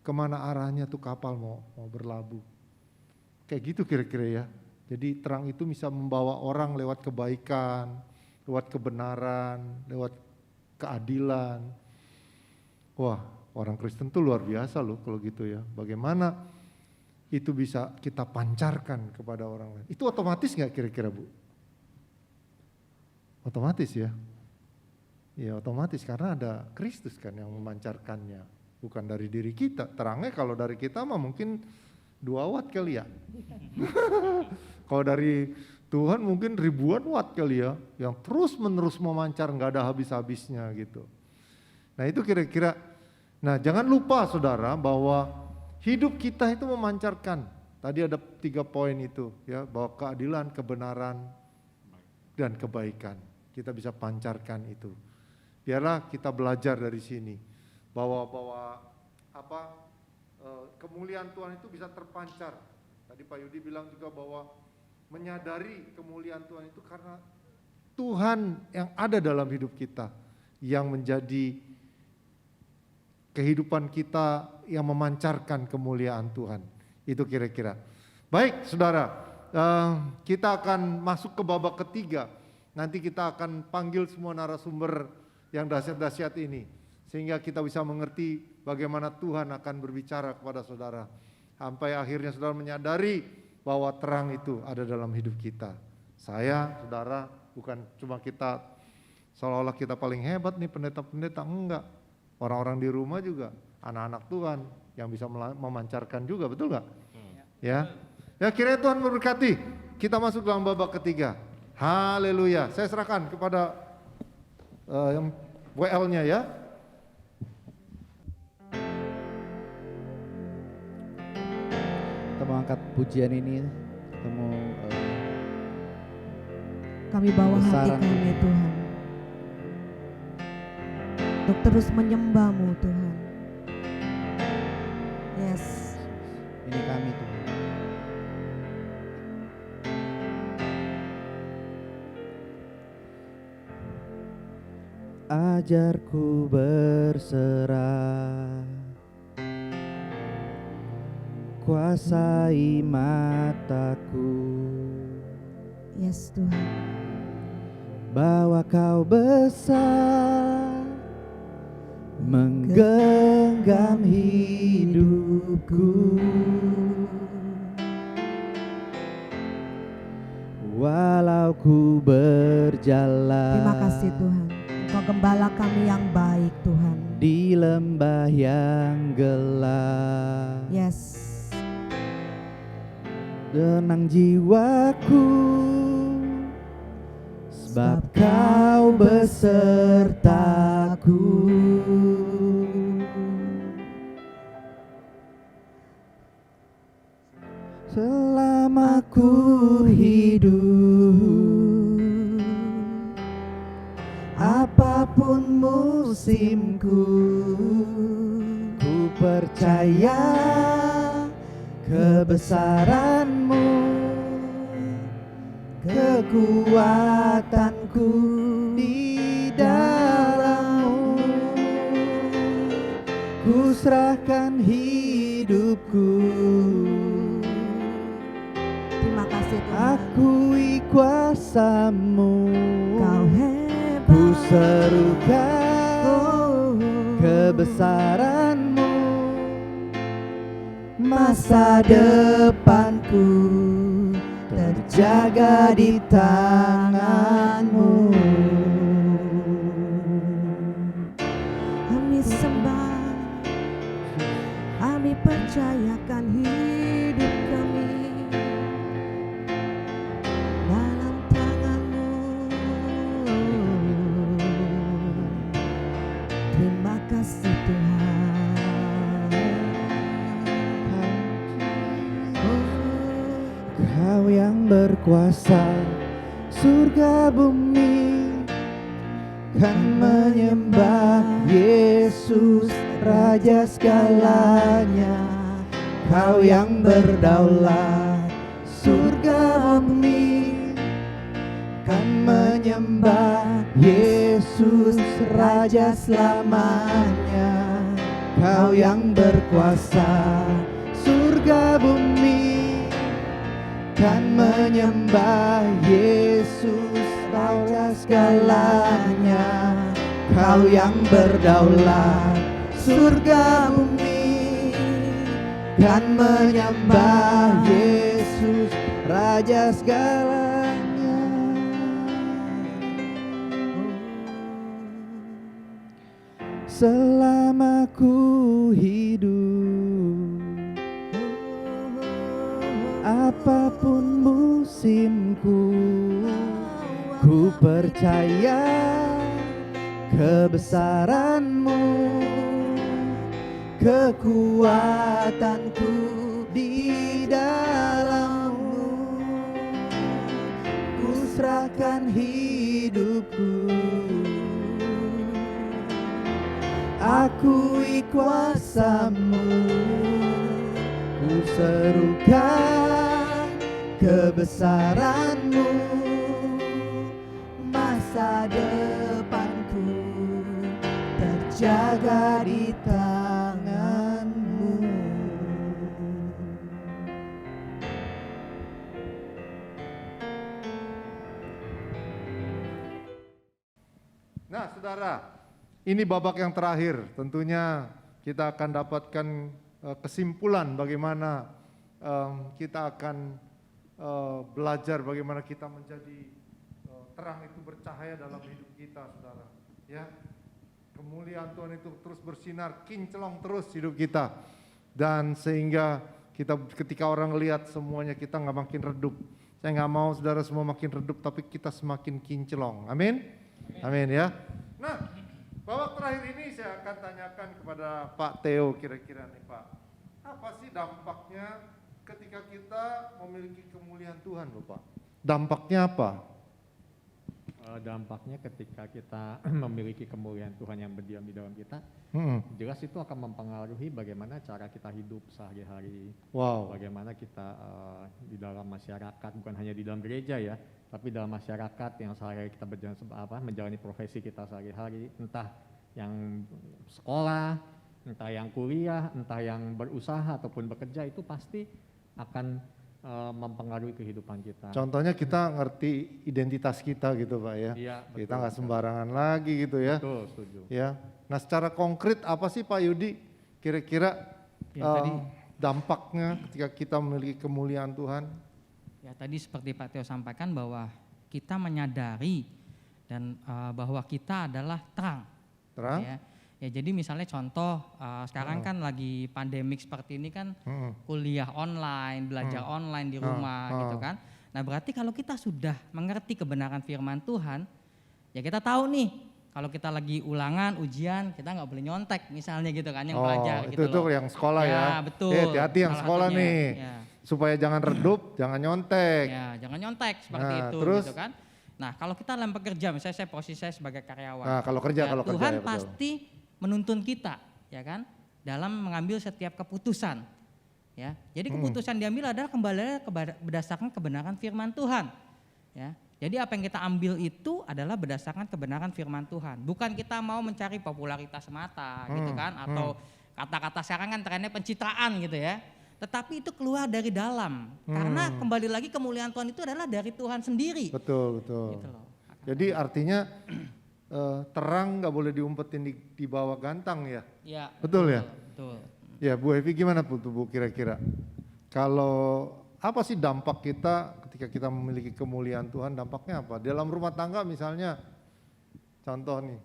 kemana arahnya tuh kapal mau berlabuh. Kayak gitu kira-kira ya. Jadi terang itu bisa membawa orang lewat kebaikan, lewat kebenaran, lewat keadilan. Wah, orang Kristen tuh luar biasa loh kalau gitu ya. Bagaimana itu bisa kita pancarkan kepada orang lain. Itu otomatis nggak kira-kira Bu? Otomatis ya. Ya otomatis karena ada Kristus kan yang memancarkannya. Bukan dari diri kita. Terangnya kalau dari kita mah mungkin 2 watt kali ya. Kalau dari Tuhan mungkin ribuan watt kali ya. Yang terus menerus memancar nggak ada habis-habisnya gitu. Nah itu kira-kira. Nah jangan lupa saudara bahwa hidup kita itu memancarkan. Tadi ada 3 poin itu ya. Bahwa keadilan, kebenaran, dan kebaikan. Kita bisa pancarkan itu. Biarlah kita belajar dari sini bahwa kemuliaan Tuhan itu bisa terpancar. Tadi Pak Yudi bilang juga bahwa menyadari kemuliaan Tuhan itu karena Tuhan yang ada dalam hidup kita yang menjadi kehidupan kita yang memancarkan kemuliaan Tuhan. Itu kira-kira. Baik, saudara, kita akan masuk ke babak ketiga. Nanti kita akan panggil semua narasumber yang dahsyat-dahsyat ini. Sehingga kita bisa mengerti bagaimana Tuhan akan berbicara kepada saudara. Sampai akhirnya saudara menyadari bahwa terang itu ada dalam hidup kita. Saya, saudara, bukan cuma kita seolah-olah kita paling hebat nih pendeta-pendeta, enggak. Orang-orang di rumah juga, anak-anak Tuhan yang bisa memancarkan juga, betul enggak? Ya. Ya kiranya Tuhan memberkati. Kita masuk dalam babak ketiga. Haleluya. Saya serahkan kepada yang WL-nya ya. Kita mau angkat pujian ini, kita mau Kami bawa hati besaran. kami Tuhan untuk terus menyembah-Mu Tuhan. Yes. Ini kami Tuhan. Ajarku berserah, kuasai mataku, Yes Tuhan. bahwa Kau besar, menggenggam hidupku. Walau ku berjalan, Terima kasih Tuhan. Engkau gembala kami yang baik Tuhan. di lembah yang gelap, Yes. tenang jiwaku, sebab Kau besertaku. Selama ku hidup, apapun musimku, ku percaya kebesaran-Mu, kekuatanku di dalam-Mu. Ku serahkan hidupku, Terima kasih Tuhan. akui kuasa-Mu. Kau hebat. Ku serukan kebesaran-Mu, masa depanku terjaga di tangan-Mu. sembah, kami percayakan hidup kami dalam tangan-Mu. Terima kasih Tuhan. Kau yang berkuasa surga bumi, kan menyembah Yesus Raja segalanya. Kau yang berdaulat surga bumi, kan menyembah Yesus Raja selamanya. Kau yang berkuasa surga bumi, kan menyembah Yesus Raja segalanya. Kau yang berdaulat surga bumi, kan menyembah Yesus Raja segalanya. Selama ku hidup, apapun musimku, ku percaya kebesaran-Mu, kekuatanku di dalam-Mu. Ku serahkan hidupku, akui kuasa-Mu. Ku serukan kebesaran-Mu, masa depanku terjaga di tangan-Mu. Nah, saudara, ini babak yang terakhir. Tentunya kita akan dapatkan kesimpulan bagaimana kita akan belajar bagaimana kita menjadi terang itu bercahaya dalam hidup kita, saudara. Ya, kemuliaan Tuhan itu terus bersinar, kinclong terus hidup kita, dan sehingga kita ketika orang lihat semuanya kita nggak makin redup. Saya nggak mau saudara semua makin redup, tapi kita semakin kinclong. Amin, amin ya. Nah, babak terakhir ini saya akan tanyakan kepada Pak Theo kira-kira nih Pak, apa sih dampaknya ketika kita memiliki kemuliaan Tuhan, Bapak? Dampaknya apa? Dampaknya ketika kita memiliki kemuliaan Tuhan yang berdiam di dalam kita, jelas itu akan mempengaruhi bagaimana cara kita hidup sehari-hari. Wow. Bagaimana kita di dalam masyarakat, bukan hanya di dalam gereja ya, tapi dalam masyarakat yang sehari-hari kita menjalani profesi kita sehari-hari, entah yang sekolah, entah yang kuliah, entah yang berusaha ataupun bekerja, itu pasti akan mempengaruhi kehidupan kita. Contohnya kita ngerti identitas kita gitu Pak ya. Iya, betul, kita nggak sembarangan lagi gitu ya. Betul, setuju. Ya. Nah, secara konkret apa sih Pak Yudi kira-kira dampaknya ketika kita memiliki kemuliaan Tuhan? Ya, tadi seperti Pak Theo sampaikan bahwa kita menyadari dan bahwa kita adalah terang. Terang? Ya, jadi misalnya contoh sekarang kan lagi pandemik seperti ini kan, kuliah online, belajar online di rumah gitu kan. Nah, berarti kalau kita sudah mengerti kebenaran firman Tuhan, ya kita tahu nih kalau kita lagi ulangan, ujian, kita nggak boleh nyontek misalnya gitu kan, yang pelajar gitu itu loh. yang sekolah ya. Betul. Hati-hati yang Salah sekolah satunya, nih. ya. Supaya jangan redup, jangan nyontek. Ya, jangan nyontek seperti itu terus? gitu kan. Nah, kalau kita dalam pekerja, misalnya posisi saya sebagai karyawan. Nah, kalau kerja, Tuhan ya, betul. pasti menuntun kita, ya kan, dalam mengambil setiap keputusan. Ya, jadi keputusan diambil adalah kembali berdasarkan kebenaran firman Tuhan. Ya, jadi apa yang kita ambil itu adalah berdasarkan kebenaran firman Tuhan. Bukan kita mau mencari popularitas semata, gitu kan, atau kata-kata sekarang kan trennya pencitraan gitu ya. Tetapi itu keluar dari dalam, karena kembali lagi kemuliaan Tuhan itu adalah dari Tuhan sendiri. Betul, betul. Gitu loh. Jadi artinya terang nggak boleh diumpetin di bawah gantang ya? Ya, betul ya? Betul. Ya Bu Evi gimana Bu kira-kira? Kalau apa sih dampak kita ketika kita memiliki kemuliaan Tuhan, dampaknya apa? Dalam rumah tangga misalnya, contoh nih.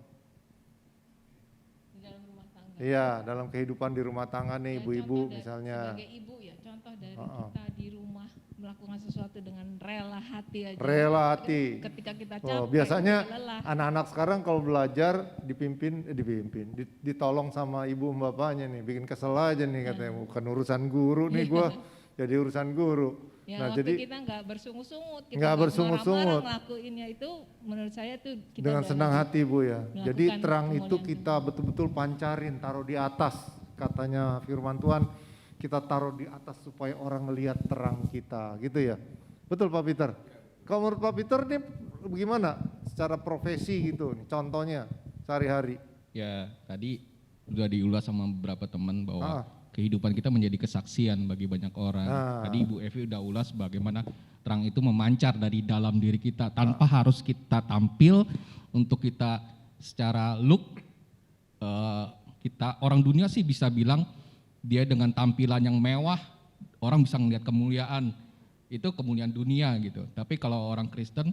Iya, dalam kehidupan di rumah tangga nih, Ya, ibu-ibu contoh misalnya. sebagai ibu ya, contoh dari Heeh. kita di rumah melakukan sesuatu dengan rela hati aja. Rela hati. Ketika kita Oh, capek, biasanya kita lelah. anak-anak sekarang kalau belajar ditolong sama ibu bapaknya nih, bikin kesel aja nih katanya, bukan urusan guru nih gua, jadi urusan guru. Ya, Nah, waktu jadi kita nggak bersungut-sungut, kita nggak nggak bersungut-sungut. marah-marah ngelakuinnya itu, menurut saya tuh kita dengan udah senang hati Bu ya. melakukan Jadi terang itu kemuliaan kita betul-betul pancarin, taruh di atas. Katanya firman Tuhan, kita taruh di atas supaya orang ngelihat terang kita, gitu ya. Betul Pak Peter? Kalau menurut Pak Peter nih bagaimana secara profesi gitu nih, contohnya sehari-hari? Ya, tadi sudah diulas sama beberapa teman bahwa Ah. kehidupan kita menjadi kesaksian bagi banyak orang. Ah. Tadi Ibu Evi udah ulas bagaimana terang itu memancar dari dalam diri kita tanpa harus kita tampil untuk kita secara look. Kita orang dunia sih bisa bilang dia dengan tampilan yang mewah, orang bisa ngelihat kemuliaan. Itu kemuliaan dunia gitu. Tapi kalau orang Kristen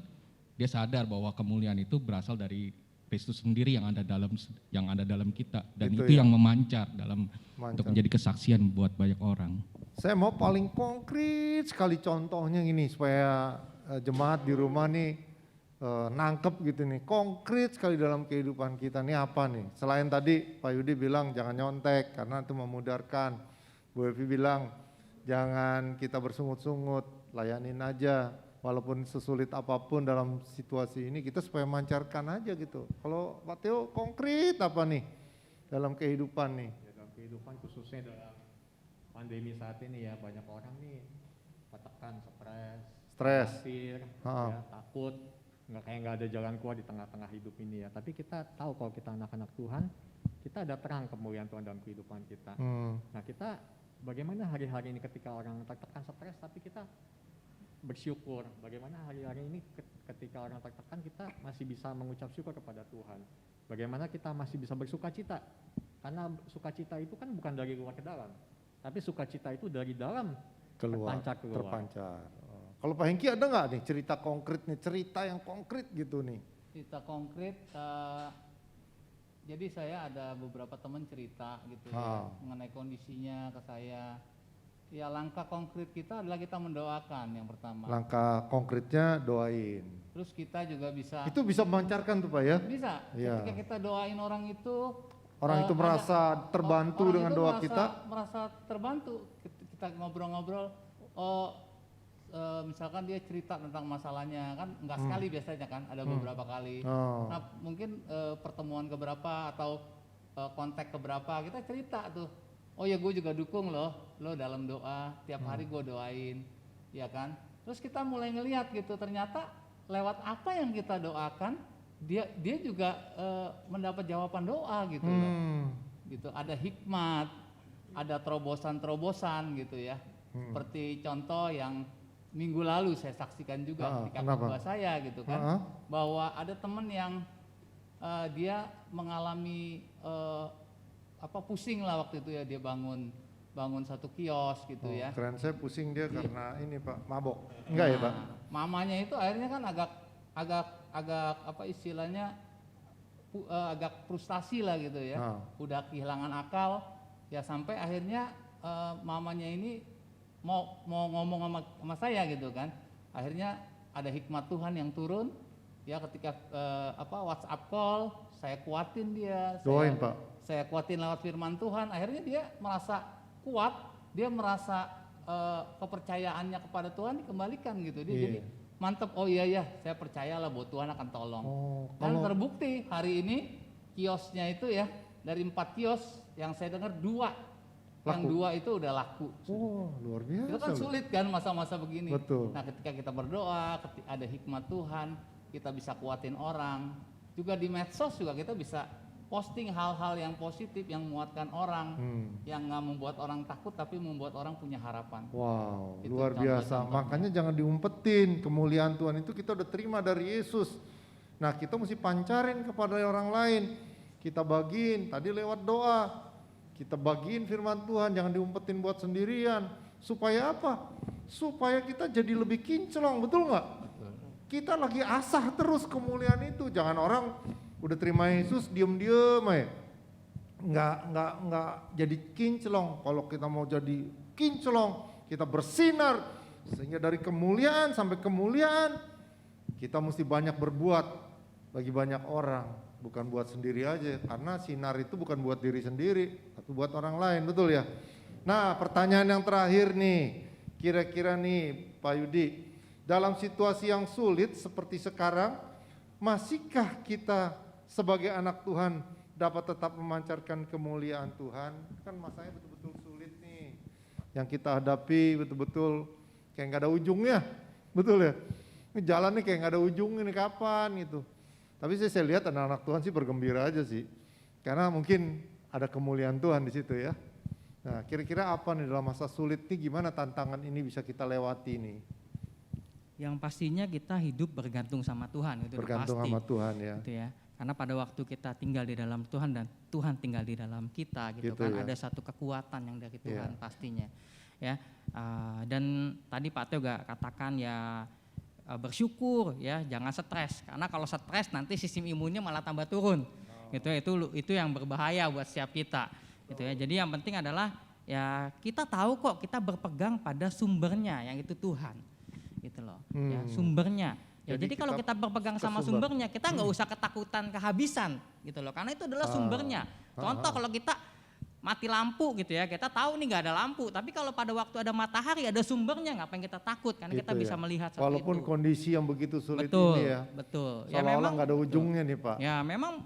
dia sadar bahwa kemuliaan itu berasal dari Kristus sendiri yang ada dalam kita, dan Itu itu ya. yang memancar dalam Mancar. untuk menjadi kesaksian buat banyak orang. Saya mau paling konkret sekali contohnya gini supaya jemaat di rumah nih nangkep gitu nih, konkret sekali dalam kehidupan kita nih apa nih? Selain tadi Pak Yudi bilang jangan nyontek karena itu memudarkan. Bu Evi bilang jangan kita bersungut-sungut, layanin aja. Walaupun sesulit apapun dalam situasi ini kita supaya mancarkan aja gitu. Kalau Pak Teo konkret apa nih dalam kehidupan nih? Ya, dalam kehidupan khususnya dalam pandemi saat ini ya banyak orang nih tertekan, Stres. khawatir, Ha. ya, takut, nggak ada jalan keluar di tengah-tengah hidup ini ya. Tapi kita tahu kalau kita anak-anak Tuhan, kita ada terang kemuliaan Tuhan dalam kehidupan kita. Nah kita bagaimana hari-hari ini ketika orang tertekan, stres, tapi kita bersyukur. Bagaimana hari-hari ini ketika orang tertekan kita masih bisa mengucap syukur kepada Tuhan. Bagaimana kita masih bisa bersukacita. Karena sukacita itu kan bukan dari luar ke dalam, tapi sukacita itu dari dalam terpancar keluar. Terpancar. Kalau Pak Hengki ada nggak nih cerita konkret nih, cerita yang konkret gitu nih? Cerita konkret, jadi saya ada beberapa teman cerita gitu ya, mengenai kondisinya ke saya. Ya langkah konkret kita adalah kita mendoakan yang pertama. Langkah konkretnya doain. Terus kita juga bisa. Itu bisa memancarkan tuh Pak ya? Bisa. Iya. Ketika kita doain orang itu. Orang itu merasa terbantu orang dengan itu doa merasa- kita. Merasa terbantu. Kita ngobrol-ngobrol. Misalkan dia cerita tentang masalahnya kan nggak sekali biasanya kan, ada beberapa kali. Oh. Nah mungkin pertemuan keberapa atau kontak keberapa kita cerita tuh. Oh ya gue juga dukung lo dalam doa, tiap hari gue doain, ya kan. Terus kita mulai ngelihat gitu, ternyata lewat apa yang kita doakan, dia juga mendapat jawaban doa gitu loh. Gitu, ada hikmat, ada terobosan-terobosan gitu ya. Seperti contoh yang minggu lalu saya saksikan juga ketika khotbah saya gitu kan, bahwa ada teman yang dia mengalami pusing lah waktu itu ya, dia bangun satu kios gitu ya. Keren, saya pusing dia karena ini Pak, mabok. Enggak ya Pak? Mamanya itu akhirnya kan agak apa istilahnya agak frustasi lah gitu ya. Udah kehilangan akal ya, sampai akhirnya mamanya ini mau ngomong sama saya gitu kan. Akhirnya ada hikmat Tuhan yang turun ya, ketika WhatsApp call saya kuatin dia. Doain Pak. Saya kuatin lewat firman Tuhan, akhirnya dia merasa kuat, dia merasa kepercayaannya kepada Tuhan dikembalikan gitu. Dia jadi mantep, oh iya ya, saya percayalah bahwa Tuhan akan tolong. Dan terbukti hari ini kiosnya itu ya, dari 4 kios yang saya dengar 2, yang 2 itu udah laku. Oh luar biasa. Itu kan sulit kan masa-masa begini. Betul. Nah ketika kita berdoa, ada hikmat Tuhan, kita bisa kuatin orang. Juga di medsos juga kita bisa posting hal-hal yang positif, yang menguatkan orang, yang nggak membuat orang takut tapi membuat orang punya harapan. Wow, Itu luar biasa. Makanya jangan diumpetin, kemuliaan Tuhan itu kita udah terima dari Yesus. Nah kita mesti pancarin kepada orang lain. Kita bagiin, tadi lewat doa. Kita bagiin firman Tuhan, jangan diumpetin buat sendirian. Supaya apa? Supaya kita jadi lebih kinclong, betul nggak? Kita lagi asah terus kemuliaan itu. Jangan orang udah terima Yesus diem-diem aja. nggak jadi kinclong. Kalau kita mau jadi kinclong, kita bersinar sehingga dari kemuliaan sampai kemuliaan kita mesti banyak berbuat bagi banyak orang, bukan buat sendiri aja. Karena sinar itu bukan buat diri sendiri, tapi buat orang lain, betul ya? Nah, pertanyaan yang terakhir nih, kira-kira nih Pak Yudi, dalam situasi yang sulit seperti sekarang, masihkah kita sebagai anak Tuhan dapat tetap memancarkan kemuliaan Tuhan? Kan masanya betul-betul sulit nih, yang kita hadapi betul-betul kayak nggak ada ujungnya, betul ya? Ini jalan nih kayak nggak ada ujung, ini kapan gitu. Tapi saya lihat anak-anak Tuhan sih bergembira aja sih, karena mungkin ada kemuliaan Tuhan di situ ya. Nah, kira-kira apa nih dalam masa sulit nih, gimana tantangan ini bisa kita lewati nih? Yang pastinya kita hidup bergantung sama Tuhan, itu udah Bergantung pasti. sama Tuhan ya. Gitu ya. Karena pada waktu kita tinggal di dalam Tuhan dan Tuhan tinggal di dalam kita gitu, Gitu kan ya. ada satu kekuatan yang dari Tuhan Iya. pastinya ya. Dan tadi Pak Teo juga katakan ya, bersyukur ya, jangan stres, karena kalau stres nanti sistem imunnya malah tambah turun. Itu yang berbahaya buat setiap kita gitu ya. Jadi yang penting adalah ya kita tahu kok kita berpegang pada sumbernya yang itu Tuhan gitu loh ya, sumbernya. Ya, Jadi jadi kalau kita kita berpegang ke sama sumber. sumbernya, kita nggak usah ketakutan kehabisan gitu loh, karena itu adalah sumbernya. Contoh kalau kita mati lampu gitu ya, kita tahu nih nggak ada lampu, tapi kalau pada waktu ada matahari ada sumbernya, ngapain kita takut? Karena kita Gitu bisa ya. melihat seperti Walaupun itu. kondisi yang begitu sulit Betul, ini ya, betul. seolah-olah nggak ada ujungnya nih Pak. Ya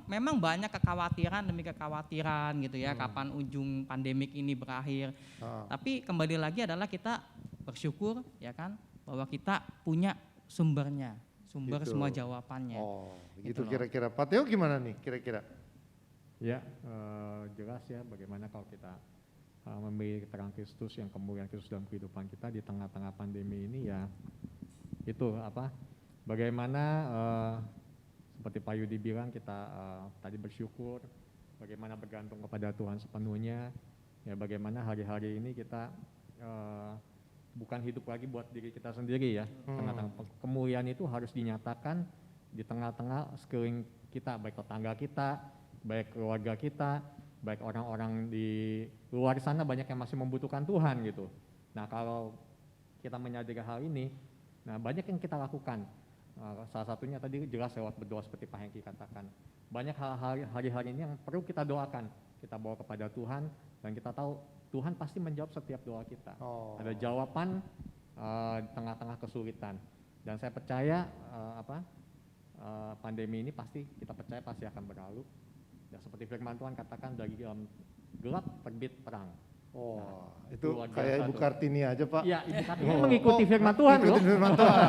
memang banyak kekhawatiran demi kekhawatiran gitu ya, kapan ujung pandemik ini berakhir. Tapi kembali lagi adalah kita bersyukur ya kan, bahwa kita punya sumbernya, sumber Gitu. semua jawabannya. Oh, Gitu gitu loh. kira-kira. Pak Teo gimana nih kira-kira? Ya, jelas ya bagaimana kalau kita memiliki terang Kristus, yang kemuliaan Kristus dalam kehidupan kita di tengah-tengah pandemi ini ya, itu apa? Bagaimana seperti Pak Yudi bilang, kita tadi bersyukur, bagaimana bergantung kepada Tuhan sepenuhnya, ya bagaimana hari-hari ini kita bukan hidup lagi buat diri kita sendiri ya. Tengah-tengah kemuliaan itu harus dinyatakan di tengah-tengah sekeliling kita, baik tetangga kita, baik keluarga kita, baik orang-orang di luar sana, banyak yang masih membutuhkan Tuhan gitu. Nah kalau kita menyadari hal ini, nah banyak yang kita lakukan. Salah satunya tadi jelas lewat berdoa seperti Pak Hengki katakan. Banyak hal-hal hari-hari ini yang perlu kita doakan, kita bawa kepada Tuhan, dan kita tahu Tuhan pasti menjawab setiap doa kita. Ada jawaban di tengah-tengah kesulitan. Dan saya percaya pandemi ini kita percaya pasti akan berlalu. Ya, seperti firman Tuhan katakan, dari dalam gelap terbit terang. Itu luar biasa kayak Ibu tuh. Kartini aja Pak. Iya, Ibu Kartini mengikuti firman Tuhan loh. Mengikuti firman Tuhan.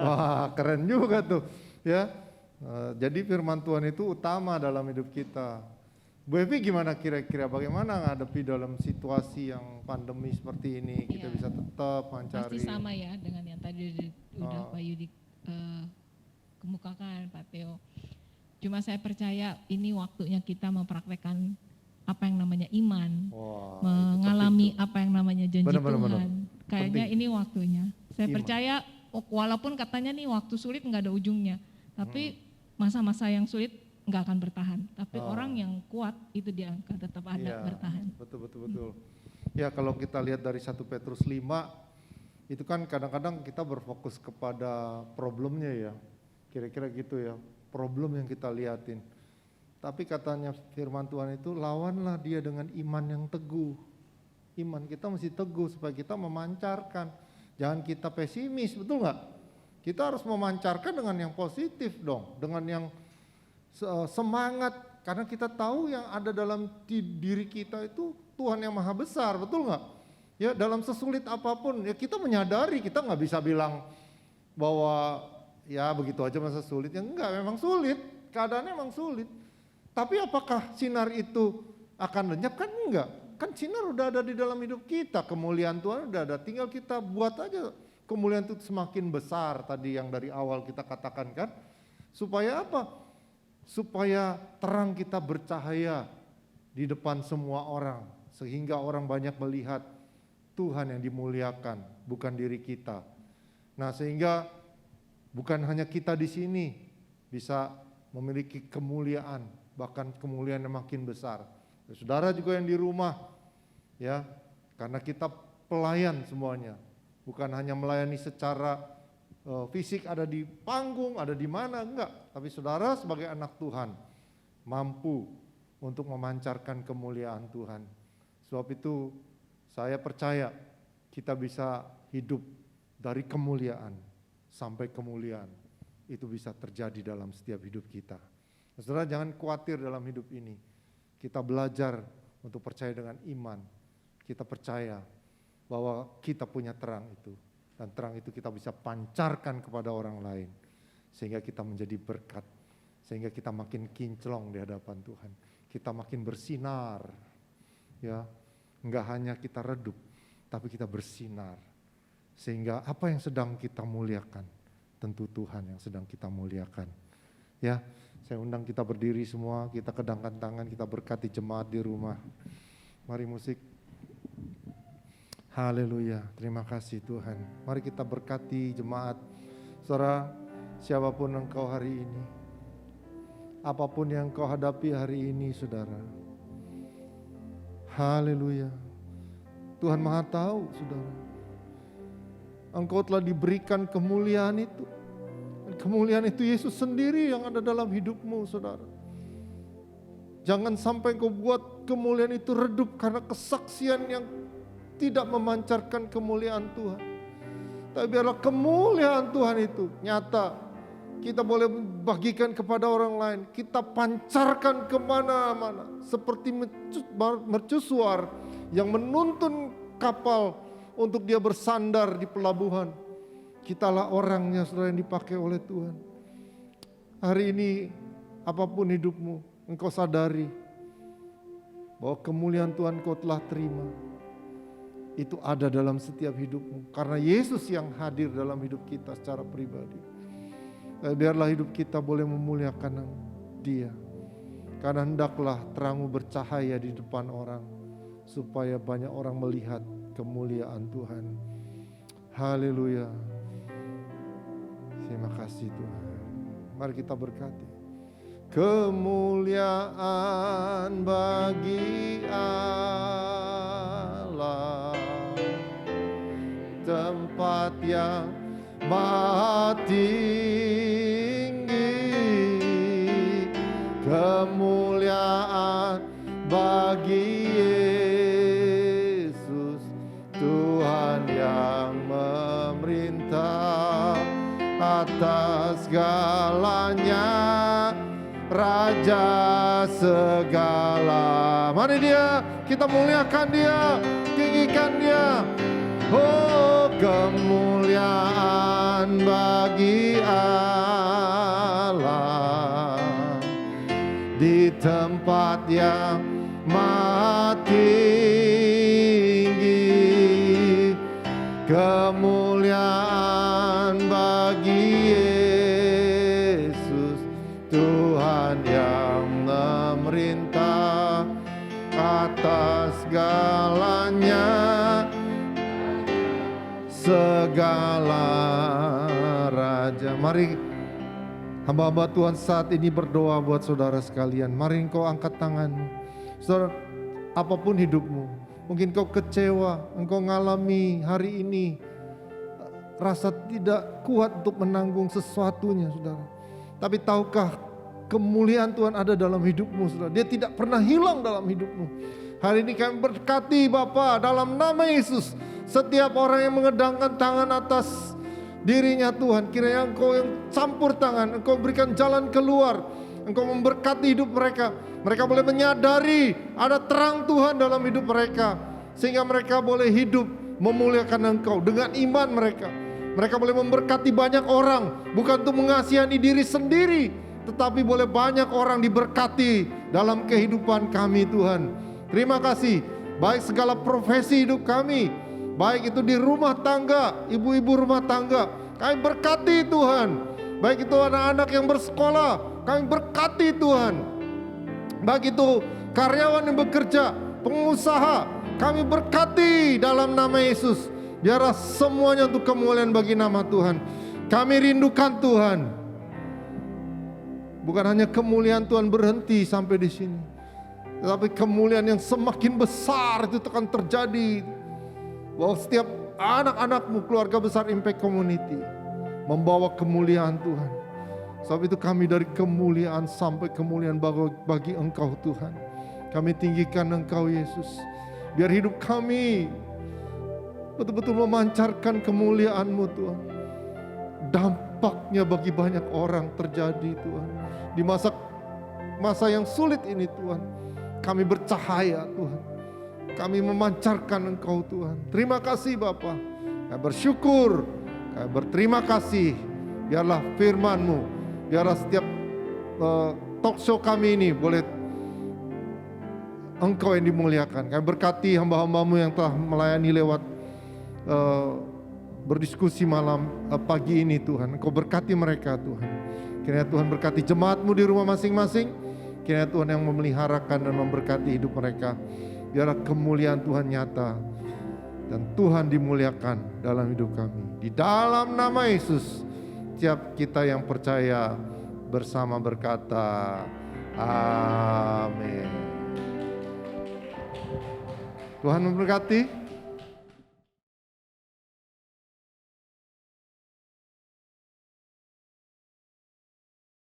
Wah, keren juga tuh. Ya, jadi firman Tuhan itu utama dalam hidup kita. Bu Evi gimana kira-kira, bagaimana menghadapi dalam situasi yang pandemi seperti ini, kita Iya. bisa tetap mencari. Pasti sama ya dengan yang tadi udah Pak Yudi kemukakan, Pak Teo. Cuma saya percaya ini waktunya kita mempraktekkan apa yang namanya iman, Wah, mengalami apa yang namanya janji Benar, benar, Tuhan. Kayaknya Penting. ini waktunya. Saya Iman. percaya walaupun katanya nih waktu sulit nggak ada ujungnya, tapi masa-masa yang sulit nggak akan bertahan. Tapi orang yang kuat itu dia akan tetap ada Iya, bertahan. betul. Ya kalau kita lihat dari 1 Petrus 5, itu kan kadang-kadang kita berfokus kepada problemnya ya, kira-kira gitu ya, problem yang kita liatin. Tapi katanya firman Tuhan itu, lawanlah dia dengan iman yang teguh. Iman kita mesti teguh supaya kita memancarkan, jangan kita pesimis, betul nggak? Kita harus memancarkan dengan yang positif dong, dengan yang semangat, karena kita tahu yang ada dalam diri kita itu Tuhan yang maha besar, betul nggak? Ya dalam sesulit apapun, ya kita menyadari, kita nggak bisa bilang bahwa ya begitu aja masa sulit, ya enggak, memang sulit, keadaannya memang sulit. Tapi apakah sinar itu akan lenyap? Kan enggak, kan sinar udah ada di dalam hidup kita, kemuliaan Tuhan udah ada, tinggal kita buat aja kemuliaan itu semakin besar, tadi yang dari awal kita katakan kan, supaya apa? Supaya terang kita bercahaya di depan semua orang, sehingga orang banyak melihat Tuhan yang dimuliakan, bukan diri kita. Nah sehingga bukan hanya kita di sini bisa memiliki kemuliaan, bahkan kemuliaan yang makin besar, Saudara juga yang di rumah, ya, karena kita pelayan semuanya, bukan hanya melayani secara fisik ada di panggung, ada di mana, enggak. Tapi saudara sebagai anak Tuhan mampu untuk memancarkan kemuliaan Tuhan. Sebab itu saya percaya kita bisa hidup dari kemuliaan sampai kemuliaan. Itu bisa terjadi dalam setiap hidup kita. Saudara jangan khawatir dalam hidup ini. Kita belajar untuk percaya dengan iman. Kita percaya bahwa kita punya terang itu. Dan terang itu kita bisa pancarkan kepada orang lain. Sehingga kita menjadi berkat. Sehingga kita makin kinclong di hadapan Tuhan. Kita makin bersinar. Ya, enggak hanya kita redup, tapi kita bersinar. Sehingga apa yang sedang kita muliakan, tentu Tuhan yang sedang kita muliakan. Ya, saya undang kita berdiri semua, kita kedangkan tangan, kita berkati jemaat di rumah. Mari musik. Haleluya, terima kasih Tuhan. Mari kita berkati jemaat. Saudara, siapapun engkau hari ini, apapun yang engkau hadapi hari ini saudara. Haleluya. Tuhan Maha tahu saudara. Engkau telah diberikan kemuliaan itu. Kemuliaan itu Yesus sendiri yang ada dalam hidupmu saudara. Jangan sampai engkau buat kemuliaan itu redup karena kesaksian yang tidak memancarkan kemuliaan Tuhan. Tapi biarlah kemuliaan Tuhan itu nyata. Kita boleh bagikan kepada orang lain. Kita pancarkan kemana-mana. Seperti mercusuar yang menuntun kapal untuk dia bersandar di pelabuhan. Kitalah orangnya saudara yang dipakai oleh Tuhan. Hari ini apapun hidupmu, engkau sadari bahwa kemuliaan Tuhan kau telah terima. Itu ada dalam setiap hidupmu. Karena Yesus yang hadir dalam hidup kita secara pribadi. Biarlah hidup kita boleh memuliakan Dia. Karena hendaklah terangmu bercahaya di depan orang. Supaya banyak orang melihat kemuliaan Tuhan. Haleluya. Terima kasih Tuhan. Mari kita berkati. Kemuliaan bagi Allah. Tempat yang Maha tinggi, kemuliaan bagi Yesus, Tuhan yang memerintah atas segalanya, Raja segala. Mari Dia, kita muliakan Dia, tinggikan Dia. Oh, kemuliaan bagi Allah di tempat yang maha tinggi, kemuliaan bagi Yesus, Tuhan yang memerintah atas segalanya, segala raja. Mari hamba-hamba Tuhan saat ini berdoa buat saudara sekalian. Mari engkau angkat tanganmu. Saudara, apapun hidupmu, mungkin kau kecewa, engkau ngalami hari ini rasa tidak kuat untuk menanggung sesuatunya saudara. Tapi tahukah kemuliaan Tuhan ada dalam hidupmu saudara. Dia tidak pernah hilang dalam hidupmu. Hari ini kami berkati Bapa dalam nama Yesus. Setiap orang yang mengedangkan tangan atas dirinya Tuhan, kiranya Engkau yang campur tangan, Engkau berikan jalan keluar, Engkau memberkati hidup mereka. Mereka boleh menyadari ada terang Tuhan dalam hidup mereka, sehingga mereka boleh hidup memuliakan Engkau dengan iman mereka. Mereka boleh memberkati banyak orang, bukan untuk mengasihani diri sendiri, tetapi boleh banyak orang diberkati dalam kehidupan kami Tuhan. Terima kasih, baik segala profesi hidup kami, baik itu di rumah tangga, ibu-ibu rumah tangga, kami berkati Tuhan. Baik itu anak-anak yang bersekolah, kami berkati Tuhan. Baik itu karyawan yang bekerja, pengusaha, kami berkati dalam nama Yesus. Biarlah semuanya untuk kemuliaan bagi nama Tuhan. Kami rindukan Tuhan. Bukan hanya kemuliaan Tuhan berhenti sampai di sini, Tetapi kemuliaan yang semakin besar itu akan terjadi. Bahwa setiap anak-anakmu, keluarga besar Impact Community, membawa kemuliaan Tuhan. Sebab itu kami dari kemuliaan sampai kemuliaan bagi Engkau Tuhan. Kami tinggikan Engkau Yesus. Biar hidup kami betul-betul memancarkan kemuliaan-Mu Tuhan. Dampaknya bagi banyak orang terjadi Tuhan. Di masa yang sulit ini Tuhan, kami bercahaya Tuhan. Kami memancarkan Engkau Tuhan. Terima kasih Bapa. Kami bersyukur, kami berterima kasih. Biarlah firman-Mu, biarlah setiap talk show kami ini boleh Engkau yang dimuliakan. Kami berkati hamba-hamba-Mu yang telah melayani lewat berdiskusi pagi ini Tuhan. Engkau berkati mereka Tuhan. Kiranya Tuhan berkati jemaat-Mu di rumah masing-masing. Kiranya Tuhan yang memeliharakan dan memberkati hidup mereka. Biarlah kemuliaan Tuhan nyata dan Tuhan dimuliakan dalam hidup kami. Di dalam nama Yesus, setiap kita yang percaya bersama berkata, amin. Tuhan memberkati.